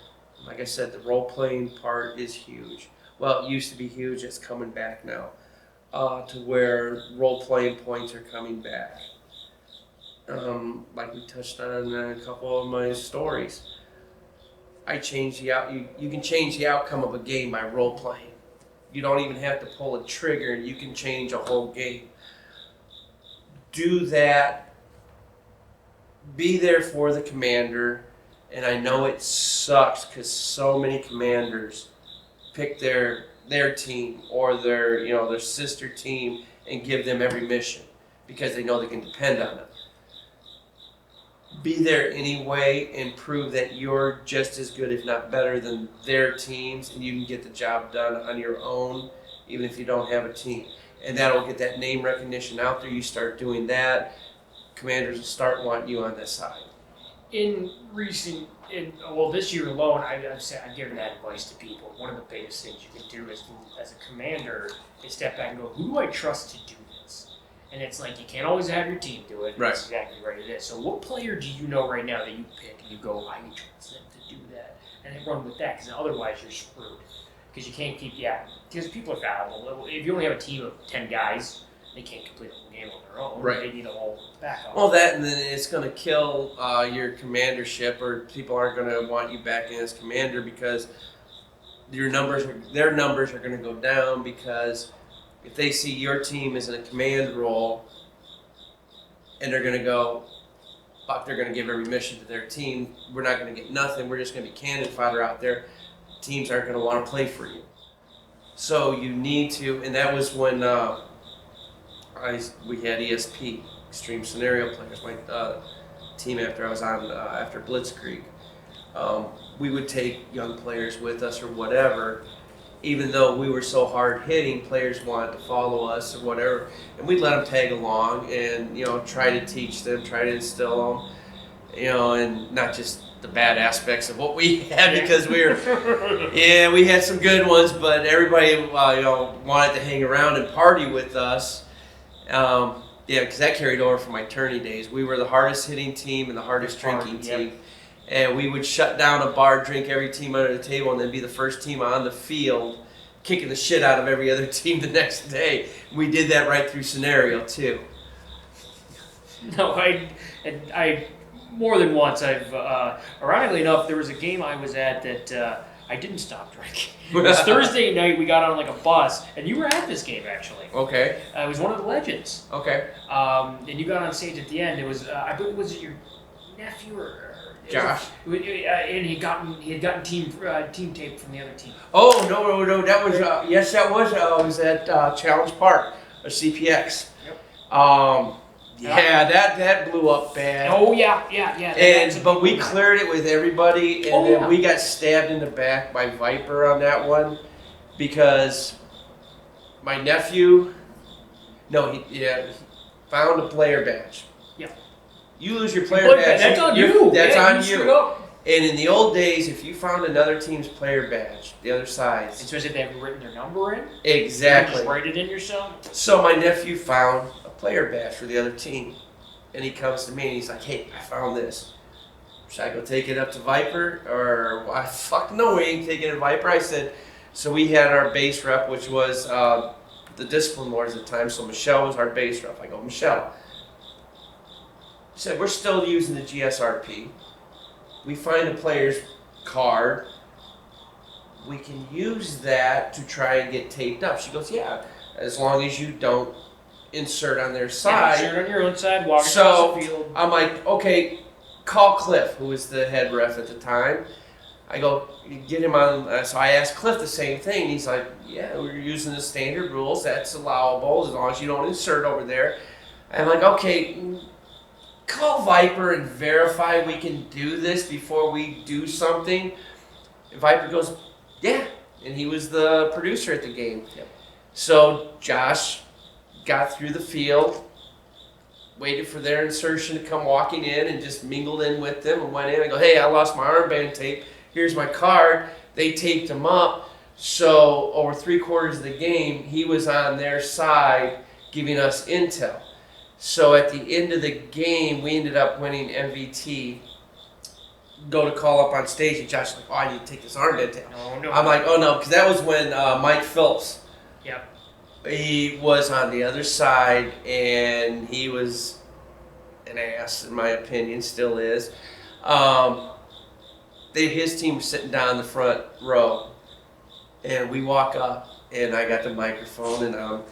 Like I said, the role-playing part is huge. Well, it used to be huge. It's coming back now to where role-playing points are coming back. Like we touched on in a couple of my stories. I changed you can change the outcome of a game by role-playing. You don't even have to pull a trigger, and you can change a whole game. Do that. Be there for the commander. And I know it sucks because so many commanders pick their team or their sister team and give them every mission because they know they can depend on them. Be there anyway and prove that you're just as good, if not better, than their teams, and you can get the job done on your own, even if you don't have a team. And that'll get that name recognition out there. You start doing that, commanders will start wanting you on this side. This year alone, I've given that advice to people. One of the biggest things you can do is, as a commander, is step back and go, who do I trust to do this? And it's like, you can't always have your team do it. Right. That's exactly right it is. So what player do you know right now that you pick and you go, I trust them to do that? And then run with that, because otherwise you're screwed. Because you can't because people are fallible. If you only have a team of 10 guys, they can't complete a whole game on their own. Right. They need a whole backup. Well, that, and then it's going to kill your commandership, or people aren't going to want you back in as commander because their numbers are going to go down, because if they see your team is in a command role and they're going to go, fuck, they're going to give every mission to their team, we're not going to get nothing, we're just going to be cannon fodder out there, teams aren't going to want to play for you. So you need to, and that was when we had ESP, Extreme Scenario Players, my team after I was on, after Blitzkrieg. We would take young players with us or whatever, even though we were so hard hitting, players wanted to follow us or whatever, and we'd let them tag along and try to teach them, try to instill them, and not just the bad aspects of what we had, because we had some good ones, but everybody wanted to hang around and party with us. Because that carried over from my tourney days. We were the hardest hitting team and the hardest drinking team. And we would shut down a bar, drink every team under the table, and then be the first team on the field, kicking the shit out of every other team the next day. We did that right through Scenario, too. No, I more than once, ironically enough, there was a game I was at that I didn't stop drinking. It was Thursday night, we got on like a bus, and you were at this game, actually. Okay. It was one of the Legends. Okay. And you got on stage at the end. It was, I believe, was it your nephew or Josh? And he had gotten team tape from the other team. Oh, no, that was, yes, that was, it was at Challenge Park, or CPX. Yep. Yeah, that blew up bad. Oh, yeah. But we cleared it with everybody, and then we got stabbed in the back by Viper on that one, because my nephew, he found a player badge. Yeah. You lose your player badge. That's on you. That's on you. you. And in the old days, if you found another team's player badge, the other side's. Especially if they haven't written their number in. Exactly. You just write it in yourself. So my nephew found a player badge for the other team. And he comes to me and he's like, hey, I found this. Should I go take it up to Viper? Or, well, fuck no, we ain't taking it to Viper. I said, so we had our base rep, which was the Discipline Lords at the time. So Michelle was our base rep. I go, Michelle. He said, we're still using the GSRP. We find a player's card. We can use that to try and get taped up. She goes, yeah, as long as you don't insert on their side. Yeah, insert on your own side, walk across the field. I'm like, okay, call Cliff, who was the head ref at the time. I go, get him on. So I asked Cliff the same thing. He's like, yeah, we're using the standard rules. That's allowable as long as you don't insert over there. I'm like, okay, call Viper and verify we can do this before we do something. And Viper goes, yeah. And he was the producer at the game. Yep. So Josh got through the field, waited for their insertion to come walking in, and just mingled in with them and went in. I go, hey, I lost my armband tape. Here's my card. they taped him up. So over 3/4 of the game, he was on their side giving us intel. So at the end of the game, we ended up winning MVT. Go to call up on stage, and Josh's like, "Oh, I need to take this armband down." No. I'm like, "Oh no," because that was when Mike Phillips. Yep. He was on the other side, and he was an ass, in my opinion, still is. His team was sitting down in the front row, and we walk up, and I got the microphone, and I'm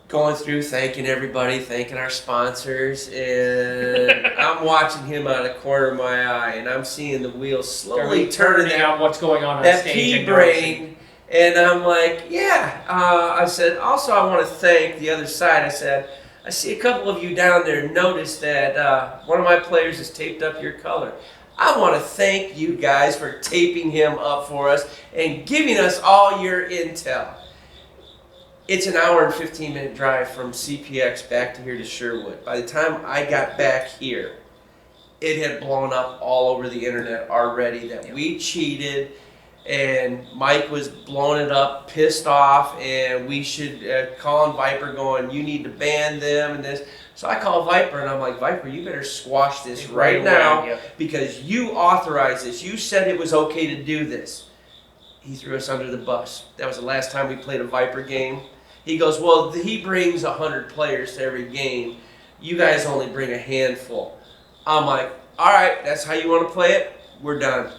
going through thanking everybody, thanking our sponsors, and I'm watching him out of the corner of my eye, and I'm seeing the wheels slowly turning out what's going on that stage pea and brain. And I'm like, yeah. I said, also I want to thank the other side. I said, I see a couple of you down there noticed that one of my players has taped up your color. I want to thank you guys for taping him up for us and giving us all your intel. It's an hour and 15-minute drive from CPX back to here to Sherwood. By the time I got back here, it had blown up all over the internet already that we cheated, and Mike was blowing it up, pissed off, and we should call on Viper going, you need to ban them and this. So I call Viper, and I'm like, Viper, you better squash this right now because you authorized this. You said it was okay to do this. He threw us under the bus. That was the last time we played a Viper game. He goes, well, he brings 100 players to every game. You guys only bring a handful. I'm like, all right, that's how you want to play it? We're done.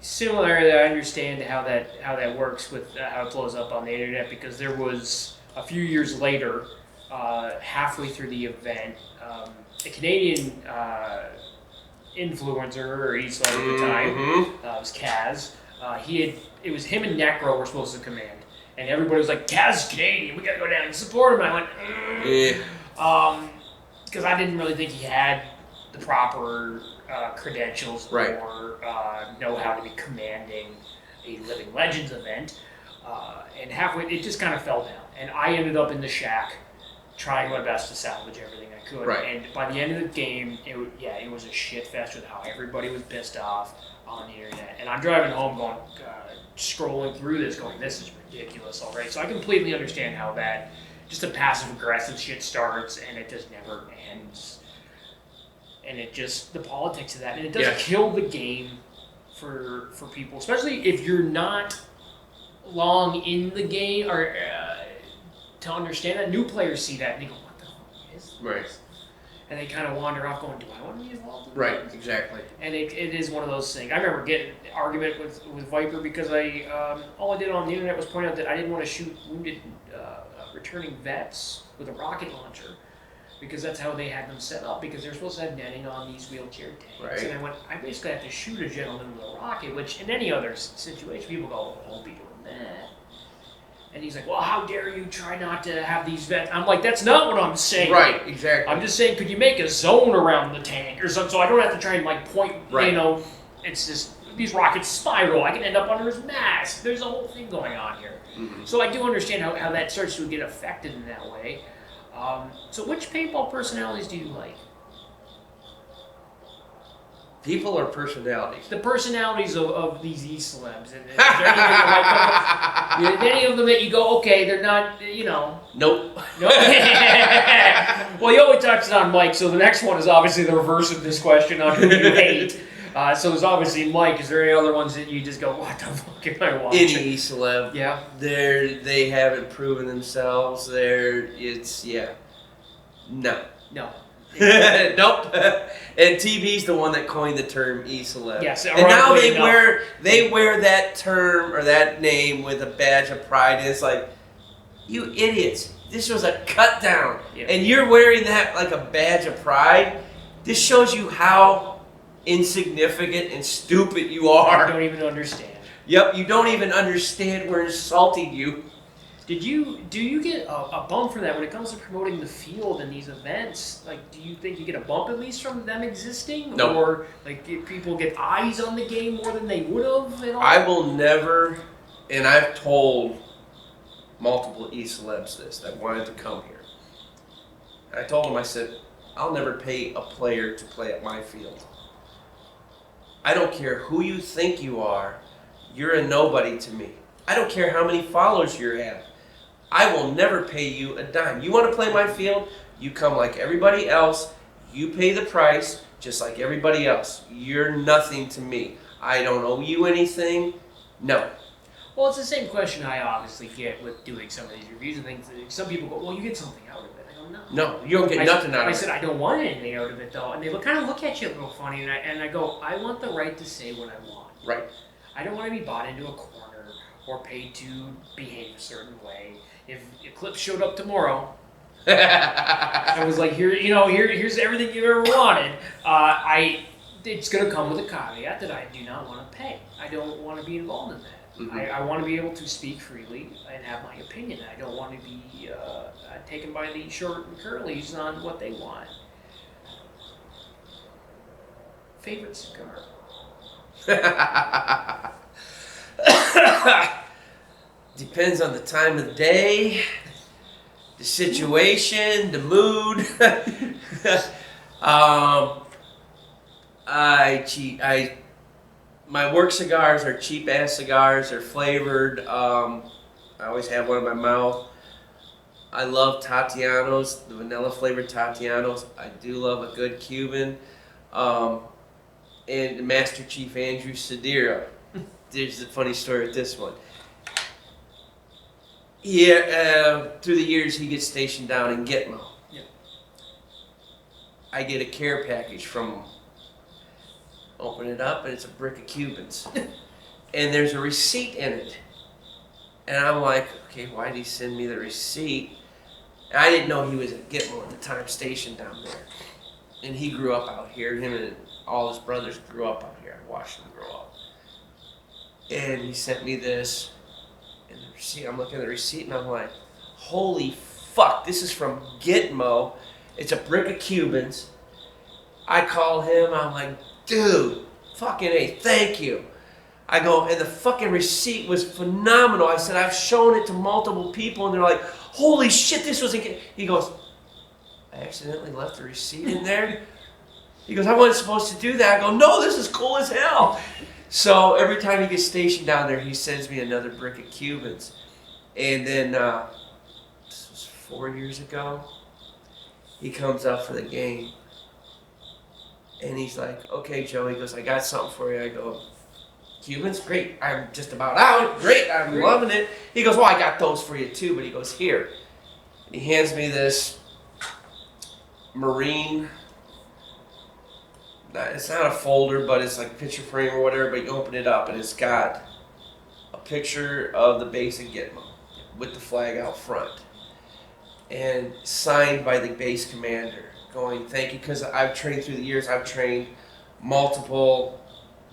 Similarly, I understand how that works with how it blows up on the internet, because there was a few years later, halfway through the event, a Canadian influencer, or East at the time, was Kaz. It was him and Necro were supposed to command. And everybody was like, Kaz is Canadian, we gotta go down and support him. I went, because I didn't really think he had the proper credentials or know-how to be commanding a Living Legends event. And halfway, it just kind of fell down. And I ended up in the shack trying my best to salvage everything I could. Right. And by the end of the game, it was a shit fest with how everybody was pissed off on the internet. And I'm driving home going, scrolling through this going, this is ridiculous already. So I completely understand how that, just a passive-aggressive shit starts and it just never ends. And it just, the politics of that, and it does kill the game for people, especially if you're not long in the game, or to understand that. New players see that and they go, what the fuck is this? Right. And they kind of wander off going, do I want to be involved in Right, this? exactly. And it is one of those things. I remember getting an argument with Viper because all I did on the internet was point out that I didn't want to shoot wounded returning vets with a rocket launcher, because that's how they had them set up, because they're supposed to have netting on these wheelchair tanks. Right. And I went, I basically have to shoot a gentleman with a rocket, which in any other situation, people go, well, I won't be doing that. And he's like, well, how dare you try not to have these vets? I'm like, that's not what I'm saying. Right, exactly. I'm just saying, could you make a zone around the tank or something, so I don't have to try and point, it's just, these rockets spiral, I can end up under his mask. There's a whole thing going on here. Mm-hmm. So I do understand how that starts to get affected in that way. So which paintball personalities do you like? People or personalities? The personalities of these E-celebs. And is there any of them that you go, okay, they're not, Nope. Well, you always touched on Mike, so the next one is obviously the reverse of this question on who you hate. So there's obviously Mike. Is there any other ones that you just go, what the fuck am I watching? Any E-celeb. Yeah. They haven't proven themselves. No. No. Nope. And TB's the one that coined the term E-celeb. Yes. And now they wear that term or that name with a badge of pride. And it's like, you idiots. This was a cut down. Yeah. And you're wearing that like a badge of pride. This shows you how insignificant and stupid you are. I don't even understand. Yep, you don't even understand we're insulting you. Do you get a bump for that when it comes to promoting the field in these events? Like, do you think you get a bump at least from them existing? No. Or, like, do people get eyes on the game more than they would have at all? I will never, and I've told multiple E-celebs this that wanted to come here. And I told them, I said, I'll never pay a player to play at my field. I don't care who you think you are. You're a nobody to me. I don't care how many followers you have. I will never pay you a dime. You want to play my field? You come like everybody else. You pay the price just like everybody else. You're nothing to me. I don't owe you anything. No. Well, it's the same question I obviously get with doing some of these reviews and things. Some people go, well, you get something out of it. I go, no. No, you don't get nothing out of it. I said, I don't want anything out of it, though. And they kind of look at you a little funny, and I go, I want the right to say what I want. Right. I don't want to be bought into a corner or paid to behave a certain way. If Eclipse showed up tomorrow, I was like, here's everything you ever wanted. It's going to come with a caveat that I do not want to pay. I don't want to be involved in that. Mm-hmm. I want to be able to speak freely and have my opinion. I don't want to be taken by the short and curlies on what they want. Favorite cigar? Depends on the time of the day, the situation, the mood. My work cigars are cheap ass cigars. They're flavored. I always have one in my mouth. I love Tatianos, the vanilla flavored Tatianos. I do love a good Cuban. And Master Chief Andrew Sedera. There's a funny story with this one. Yeah, through the years he gets stationed down in Gitmo. Yeah. I get a care package from him. Open it up and it's a brick of Cubans. And there's a receipt in it. And I'm like, okay, why did he send me the receipt? And I didn't know he was at Gitmo at the time, stationed down there. And he grew up out here. Him and all his brothers grew up out here. I watched them grow up. And he sent me this. And the receipt, I'm looking at the receipt and I'm like, holy fuck, this is from Gitmo. It's a brick of Cubans. I call him, I'm like, dude, fucking A, thank you. I go, and the fucking receipt was phenomenal. I said, I've shown it to multiple people and they're like, holy shit, this wasn't good. He goes, I accidentally left the receipt in there. He goes, I wasn't supposed to do that. I go, no, this is cool as hell. So every time he gets stationed down there, he sends me another brick of Cubans. And then, this was 4 years ago, he comes up for the game. And he's like, okay, Joe, he goes, I got something for you. I go, Cubans? Great. I'm just about out. Great. I'm loving it. He goes, well, I got those for you too. But he goes, here. And he hands me this Marine. It's not a folder, but it's like a picture frame or whatever. But you open it up and it's got a picture of the base of Gitmo with the flag out front. And signed by the base commander. Going, thank you, because I've trained through the years. I've trained multiple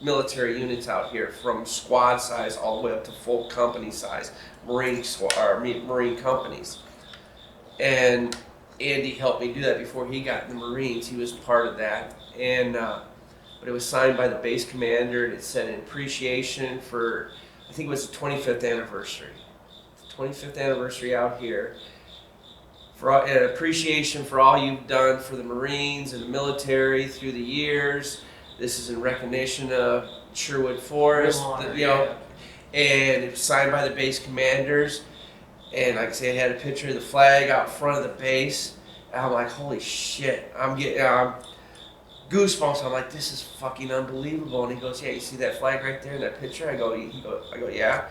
military units out here, from squad size all the way up to full company size, Marine companies. And Andy helped me do that before he got in the Marines. He was part of that, and but it was signed by the base commander, and it said in appreciation for, I think it was the 25th anniversary. 25th anniversary out here. For an appreciation for all you've done for the Marines and the military through the years. This is in recognition of Sherwood Forest, and it was signed by the base commanders. And like I say, it had a picture of the flag out front of the base. And I'm like, holy shit! I'm getting goosebumps. I'm like, this is fucking unbelievable. And he goes, yeah, you see that flag right there in that picture? I go, yeah.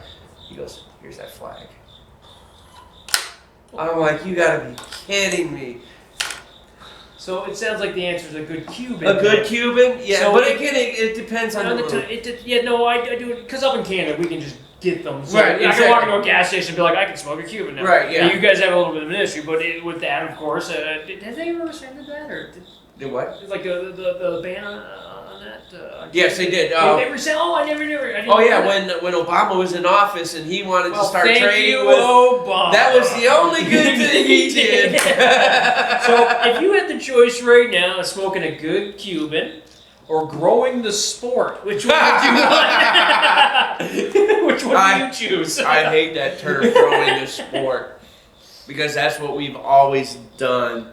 He goes, here's that flag. I'm like, you gotta be kidding me. So it sounds like the answer is a good Cuban. A good Cuban? Yeah, so but again, it depends on the mood. I do it, because up in Canada, we can just get them. So right, exactly. I can walk into a gas station and be like, I can smoke a Cuban now. Right, yeah. And you guys have a little bit of an issue, but with that, of course, have they ever rescinded that? Or the what? Like the ban on that? Yes, they did. They rescinded? Oh, I never. When Obama was in office and he wanted to start trading with Obama. That was the only good thing he did. So if you had the choice right now of smoking a good Cuban or growing the sport, which one would you want? Which one do you choose? I hate that term, growing the sport, because that's what we've always done,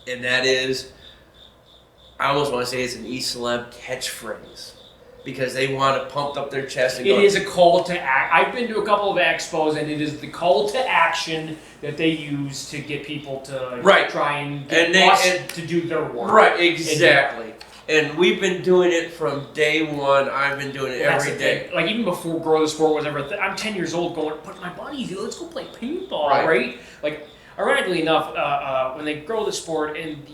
and that is, I almost want to say it's an East Celeb catchphrase. because they want it pumped up their chest and It go. is a call to act. I've been to a couple of expos, and it is the call to action that they use to get people to Right. try and get And they- us and- to do their work. Right, exactly. And we've been doing it from day one. I've been doing it That's every the day. thing. Like even before Grow the Sport was ever a thing, I'm 10 years old going, but my buddies, let's go play paintball, Right. right? Like, ironically enough, when they Grow the Sport and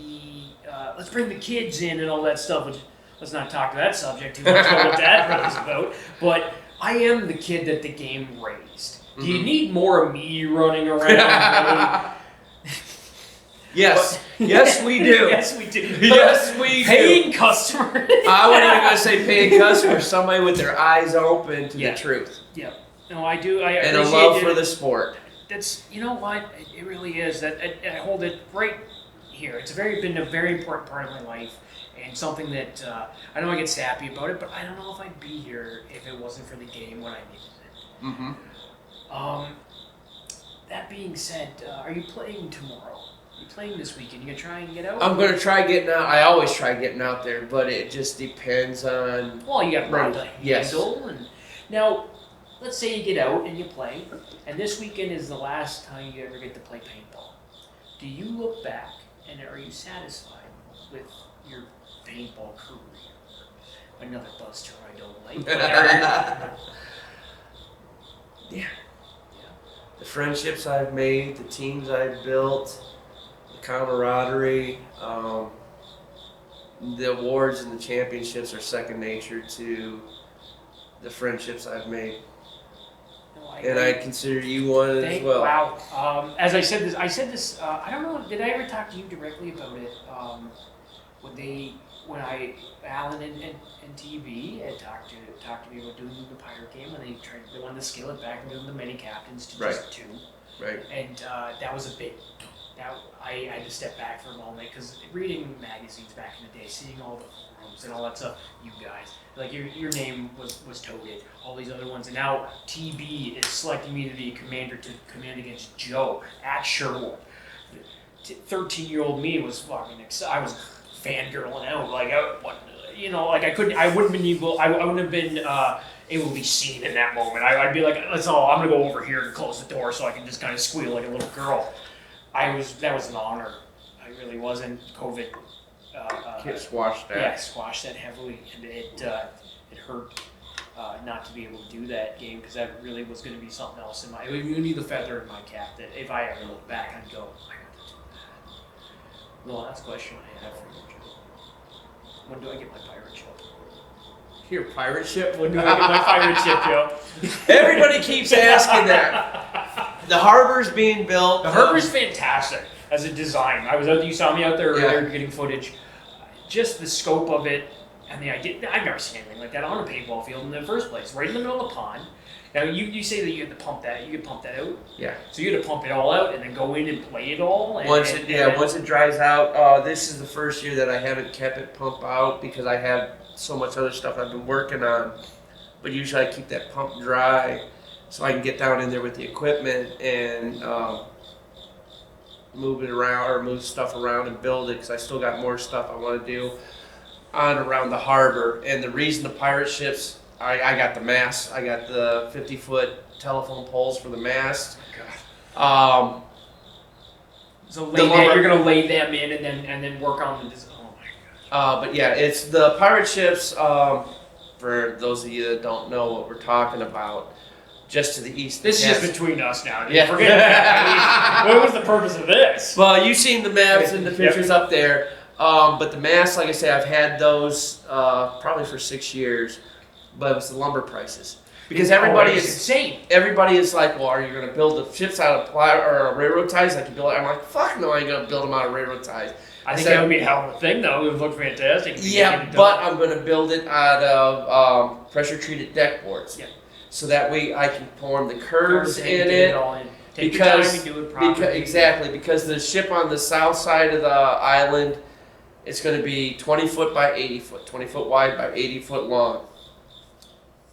let's bring the kids in and all that stuff, which let's not talk to that subject too much about what that really is about. But I am the kid that the game raised. Do you need more of me running around? Yes. Yes, we do. Yes, we do. Yes, we do. Paying customer. I wasn't even going to say paying customers. Somebody with their eyes open to Yeah. the truth. Yeah. No, I do. I And a appreciate love it. for the sport. That's, you know what, it really is. That I hold it right here. It's been a very important part of my life, and something that I know I get sappy about it, but I don't know if I'd be here if it wasn't for the game when I needed it. Mm-hmm. That being said, are you playing tomorrow? Are you playing this weekend? You gonna try and get out? I'm going to try getting out. I always try getting out there, but it just depends on. Well, you got a lot to Yes. handle, and now let's say you get out and you play, and this weekend is the last time you ever get to play paintball. Do you look back and are you satisfied with your paintball career? Another buzz term I don't like. But Yeah. The friendships I've made, the teams I've built, the camaraderie, the awards and the championships are second nature to the friendships I've made. And I consider you one as well. Wow. As I said this, I don't know, did I ever talk to you directly about it? When Alan and TV had talked to me about doing the pirate game, and they wanted to scale it back and do the mini captains to just 2. Right. And that was a big. I had to step back for a moment because reading magazines back in the day, seeing all the forums and all that stuff, you guys, like your name was toted, all these other ones, and now TB is selecting me to be a commander to command against Joe at Sherwood. 13-year-old me was fucking excited. I was fangirling out, like I wouldn't have been able to be seen in that moment. I'd be like, I'm gonna go over here and close the door so I can just kind of squeal like a little girl. That was an honor. I really wasn't. COVID Squashed that. Yeah, squashed that heavily, and it hurt not to be able to do that game because that really was going to be something else in my. It would be the feather in my cap that if I ever look back, I'd go, I got to do that. Well, that's a question I have for you, Joe. When do I get my pirate ship? Your pirate ship? When do I get my pirate ship, Joe? Everybody keeps asking that. The harbor's being built. The harbor's fantastic as a design. You saw me out there earlier getting footage. Just the scope of it and the idea. I've never seen anything like that on a paintball field in the first place. Right in the middle of the pond. Now you say that you had to pump that. You could pump that out. Yeah. So you had to pump it all out and then go in and play it all. And, once it dries out. This is the first year that I haven't kept it pump out because I have so much other stuff I've been working on. But usually I keep that pump dry so I can get down in there with the equipment and move it around or move stuff around and build it because I still got more stuff I want to do on around the harbor. And the reason the pirate ships, I got the mast, I got the 50-foot telephone poles for the mast. So you're gonna lay them in and then work on the design. Oh my gosh. But yeah, it's the pirate ships. For those of you that don't know what we're talking about, just to the east. This is just between us now. Dude. Yeah. Forget that. What was the purpose of this? Well, you've seen the maps and the pictures up there. But the masts, like I say, I've had those probably for 6 years. But it was the lumber prices. Because everybody is insane. Everybody is like, well, are you going to build the ships out of railroad ties like you build it? I'm like, fuck no, I ain't going to build them out of railroad ties. I think that would be a hell of a thing, though. It would look fantastic. Yeah, but I'm going to build it out of pressure-treated deck boards. Yeah. So that way I can form the curves in it. Take your time and do it properly. Exactly, because the ship on the south side of the island, it's going to be 20 foot by 80 foot, 20 foot wide by 80 foot long.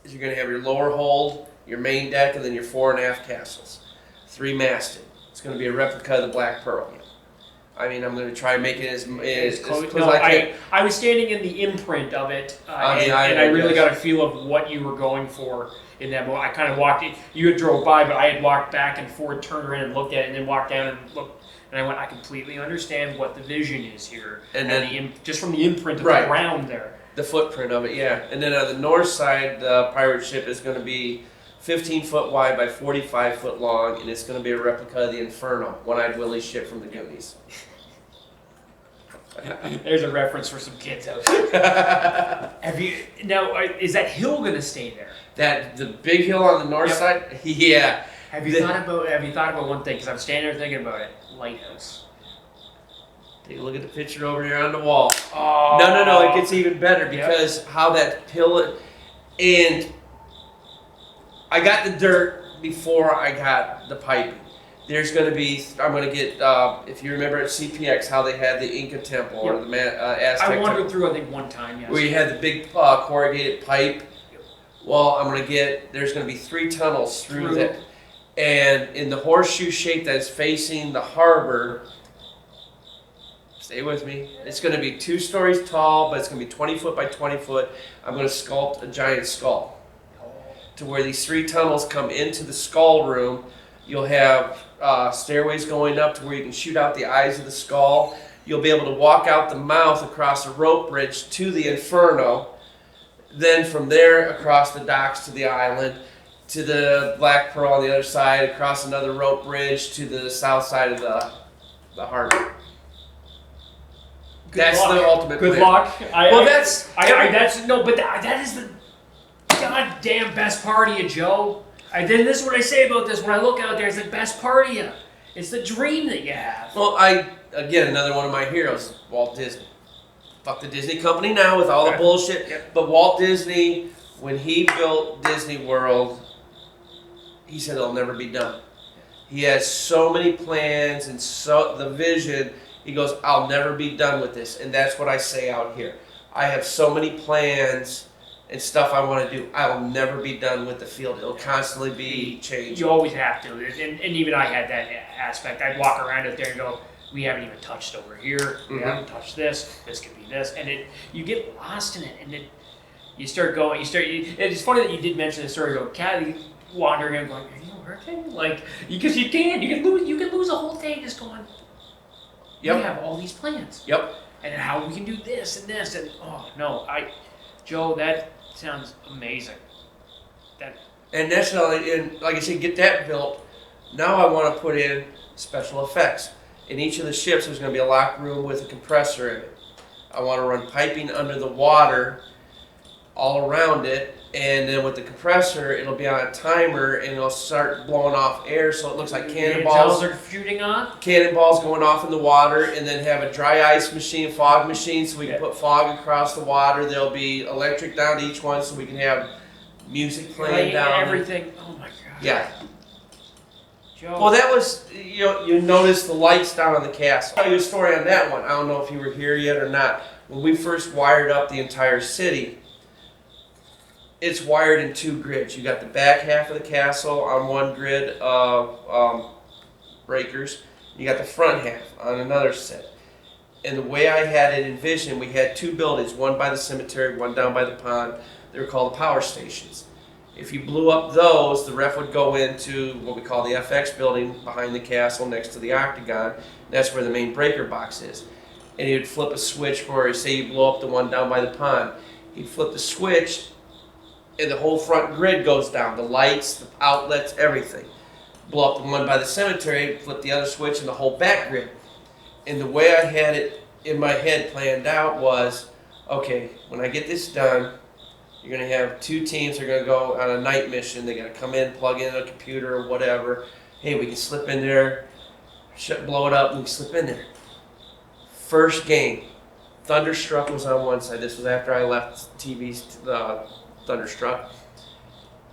You're going to have your lower hold, your main deck, and then your fore and aft castles. 3 masted. It's going to be a replica of the Black Pearl. I mean, I'm going to try and make it as close as No, I can. I was standing in the imprint of it, On the and island, I really yes. got a feel of what you were going for in that moment. I kind of walked. You had drove by, but I had walked back and forth, turned around and looked at it, and then walked down and looked. And I went, I completely understand what the vision is here, And then just from the imprint of Right. the ground there. the footprint of it, yeah. And then on the north side, the pirate ship is going to be 15 foot wide by 45 foot long, and it's going to be a replica of the Inferno, One-Eyed Willie's ship from the Goonies. There's a reference for some kids out there. Have you now? Is that hill going to stay there? That the big hill on the north Yep. side, yeah. Have you thought about one thing? Because I'm standing there thinking about it. Lighthouse. Take a look at the picture over here on the wall. Oh. No, it gets even better because how that hill, and I got the dirt before I got the piping. There's going to be, I'm going to get, if you remember at CPX, how they had the Inca temple or the Aztec I wandered temple, through, I think, one time, yes. where you had the big corrugated pipe. Well, I'm going to get, there's going to be 3 tunnels through that. And in the horseshoe shape that's facing the harbor, stay with me, it's going to be 2 stories tall, but it's going to be 20 foot by 20 foot. I'm going to sculpt a giant skull to where these 3 tunnels come into the skull room. You'll have stairways going up to where you can shoot out the eyes of the skull. You'll be able to walk out the mouth across a rope bridge to the Inferno. Then from there across the docks to the island, to the Black Pearl on the other side, across another rope bridge to the south side of the harbor. That's the ultimate Good plan. luck. That is the goddamn best part of you, Joe. Then this is what I say about this. When I look out there, it's the best part of you. It's the dream that you have. Well, again, another one of my heroes, Walt Disney. Fuck the Disney company now with all the bullshit. Yep. But Walt Disney, when he built Disney World, he said it'll never be done. He has so many plans and so the vision. He goes, I'll never be done with this. And that's what I say out here. I have so many plans and stuff I want to do. I'll never be done with the field. It'll constantly be changing. You always have to. And even I had that aspect. I'd walk around out there and go, we haven't even touched over here. We haven't touched this. This could be this. And you get lost in it. And you start going. It's funny that you did mention the story. Kathy wandering and going, are you working? Like, because you can. You can lose a whole day just going, we have all these plans. Yep. And how we can do this and this. And, oh, no. Joe, that sounds amazing. And that's not, and like I said, get that built. Now I want to put in special effects. In each of the ships, there's going to be a locked room with a compressor in it. I want to run piping under the water all around it, and then with the compressor, it'll be on a timer, and it'll start blowing off air, so it looks like cannonballs. Are shooting on. Cannonballs going off in the water, and then have a dry ice machine, fog machine, so we can put fog across the water. There'll be electric down to each one, so we can have music playing down. Everything. Oh my god. Yeah. Joe. Well, that was, you noticed the lights down on the castle. I'll tell you a story on that one. I don't know if you were here yet or not. When we first wired up the entire city, it's wired in 2 grids. You got the back half of the castle on one grid of breakers. You got the front half on another set. And the way I had it envisioned, we had 2 buildings, one by the cemetery, one down by the pond. They were called power stations. If you blew up those, the ref would go into what we call the FX building behind the castle next to the octagon. That's where the main breaker box is. And he would flip a switch for, say you blow up the one down by the pond. He'd flip the switch and the whole front grid goes down. The lights, the outlets, everything. Blow up the one by the cemetery, flip the other switch and the whole back grid. And the way I had it in my head planned out was, okay, when I get this done, you're going to have 2 teams that are going to go on a night mission. They're going to come in, plug in a computer or whatever. Hey, we can slip in there, blow it up, and we can slip in there. First game, Thunderstruck was on one side. This was after I left TV's Thunderstruck.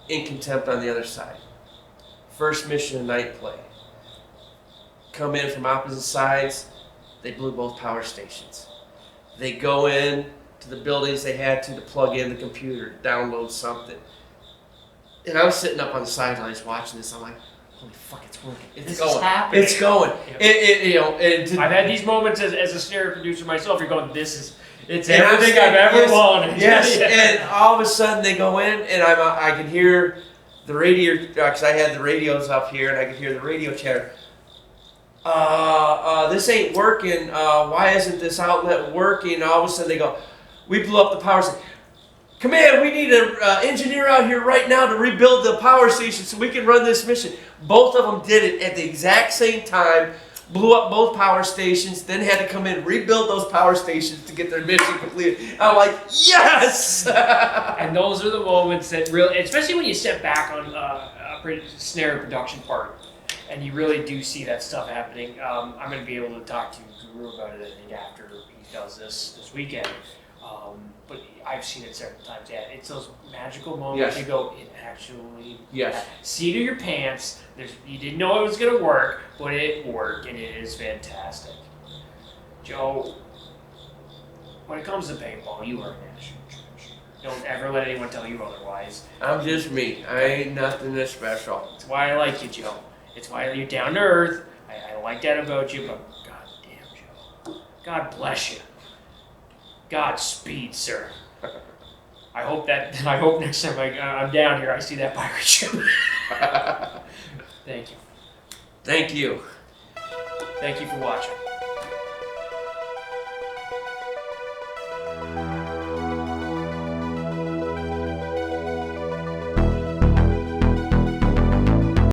In Contempt on the other side. First mission of night play. Come in from opposite sides. They blew both power stations. They go in to the buildings they had to plug in the computer, download something. And I'm sitting up on the sidelines watching this. I'm like, holy fuck, it's working. It's This going. is happening. It's going. Yep. I've had these moments as a snare producer myself. You're going, it's And everything I've ever wanted. Yes, and all of a sudden they go in, and I can hear the radio, because I had the radios up here, and I could hear the radio chatter. This ain't working. Why isn't this outlet working? All of a sudden they go, we blew up the power station. Command, we need an engineer out here right now to rebuild the power station so we can run this mission. Both of them did it at the exact same time, blew up both power stations, then had to come in and rebuild those power stations to get their mission completed. I'm like, yes! And those are the moments that really, especially when you step back on a snare production part, and you really do see that stuff happening. I'm going to be able to talk to Guru about it, I think, after he does this weekend. But I've seen it several times. Yeah, it's those magical moments. Yes. You go, it actually. Yes. Seat of your pants. You didn't know it was going to work, but it worked, and it is fantastic. Joe, when it comes to paintball, you are a national treasure. Don't ever let anyone tell you otherwise. I'm just me. I ain't nothing that special. That's why I like you, Joe. It's why you're down to earth. I like that about you, but God damn, Joe. God bless you. Godspeed, sir. I hope next time I'm down here, I see that pirate ship. Thank you. Thank you. Thank you for watching.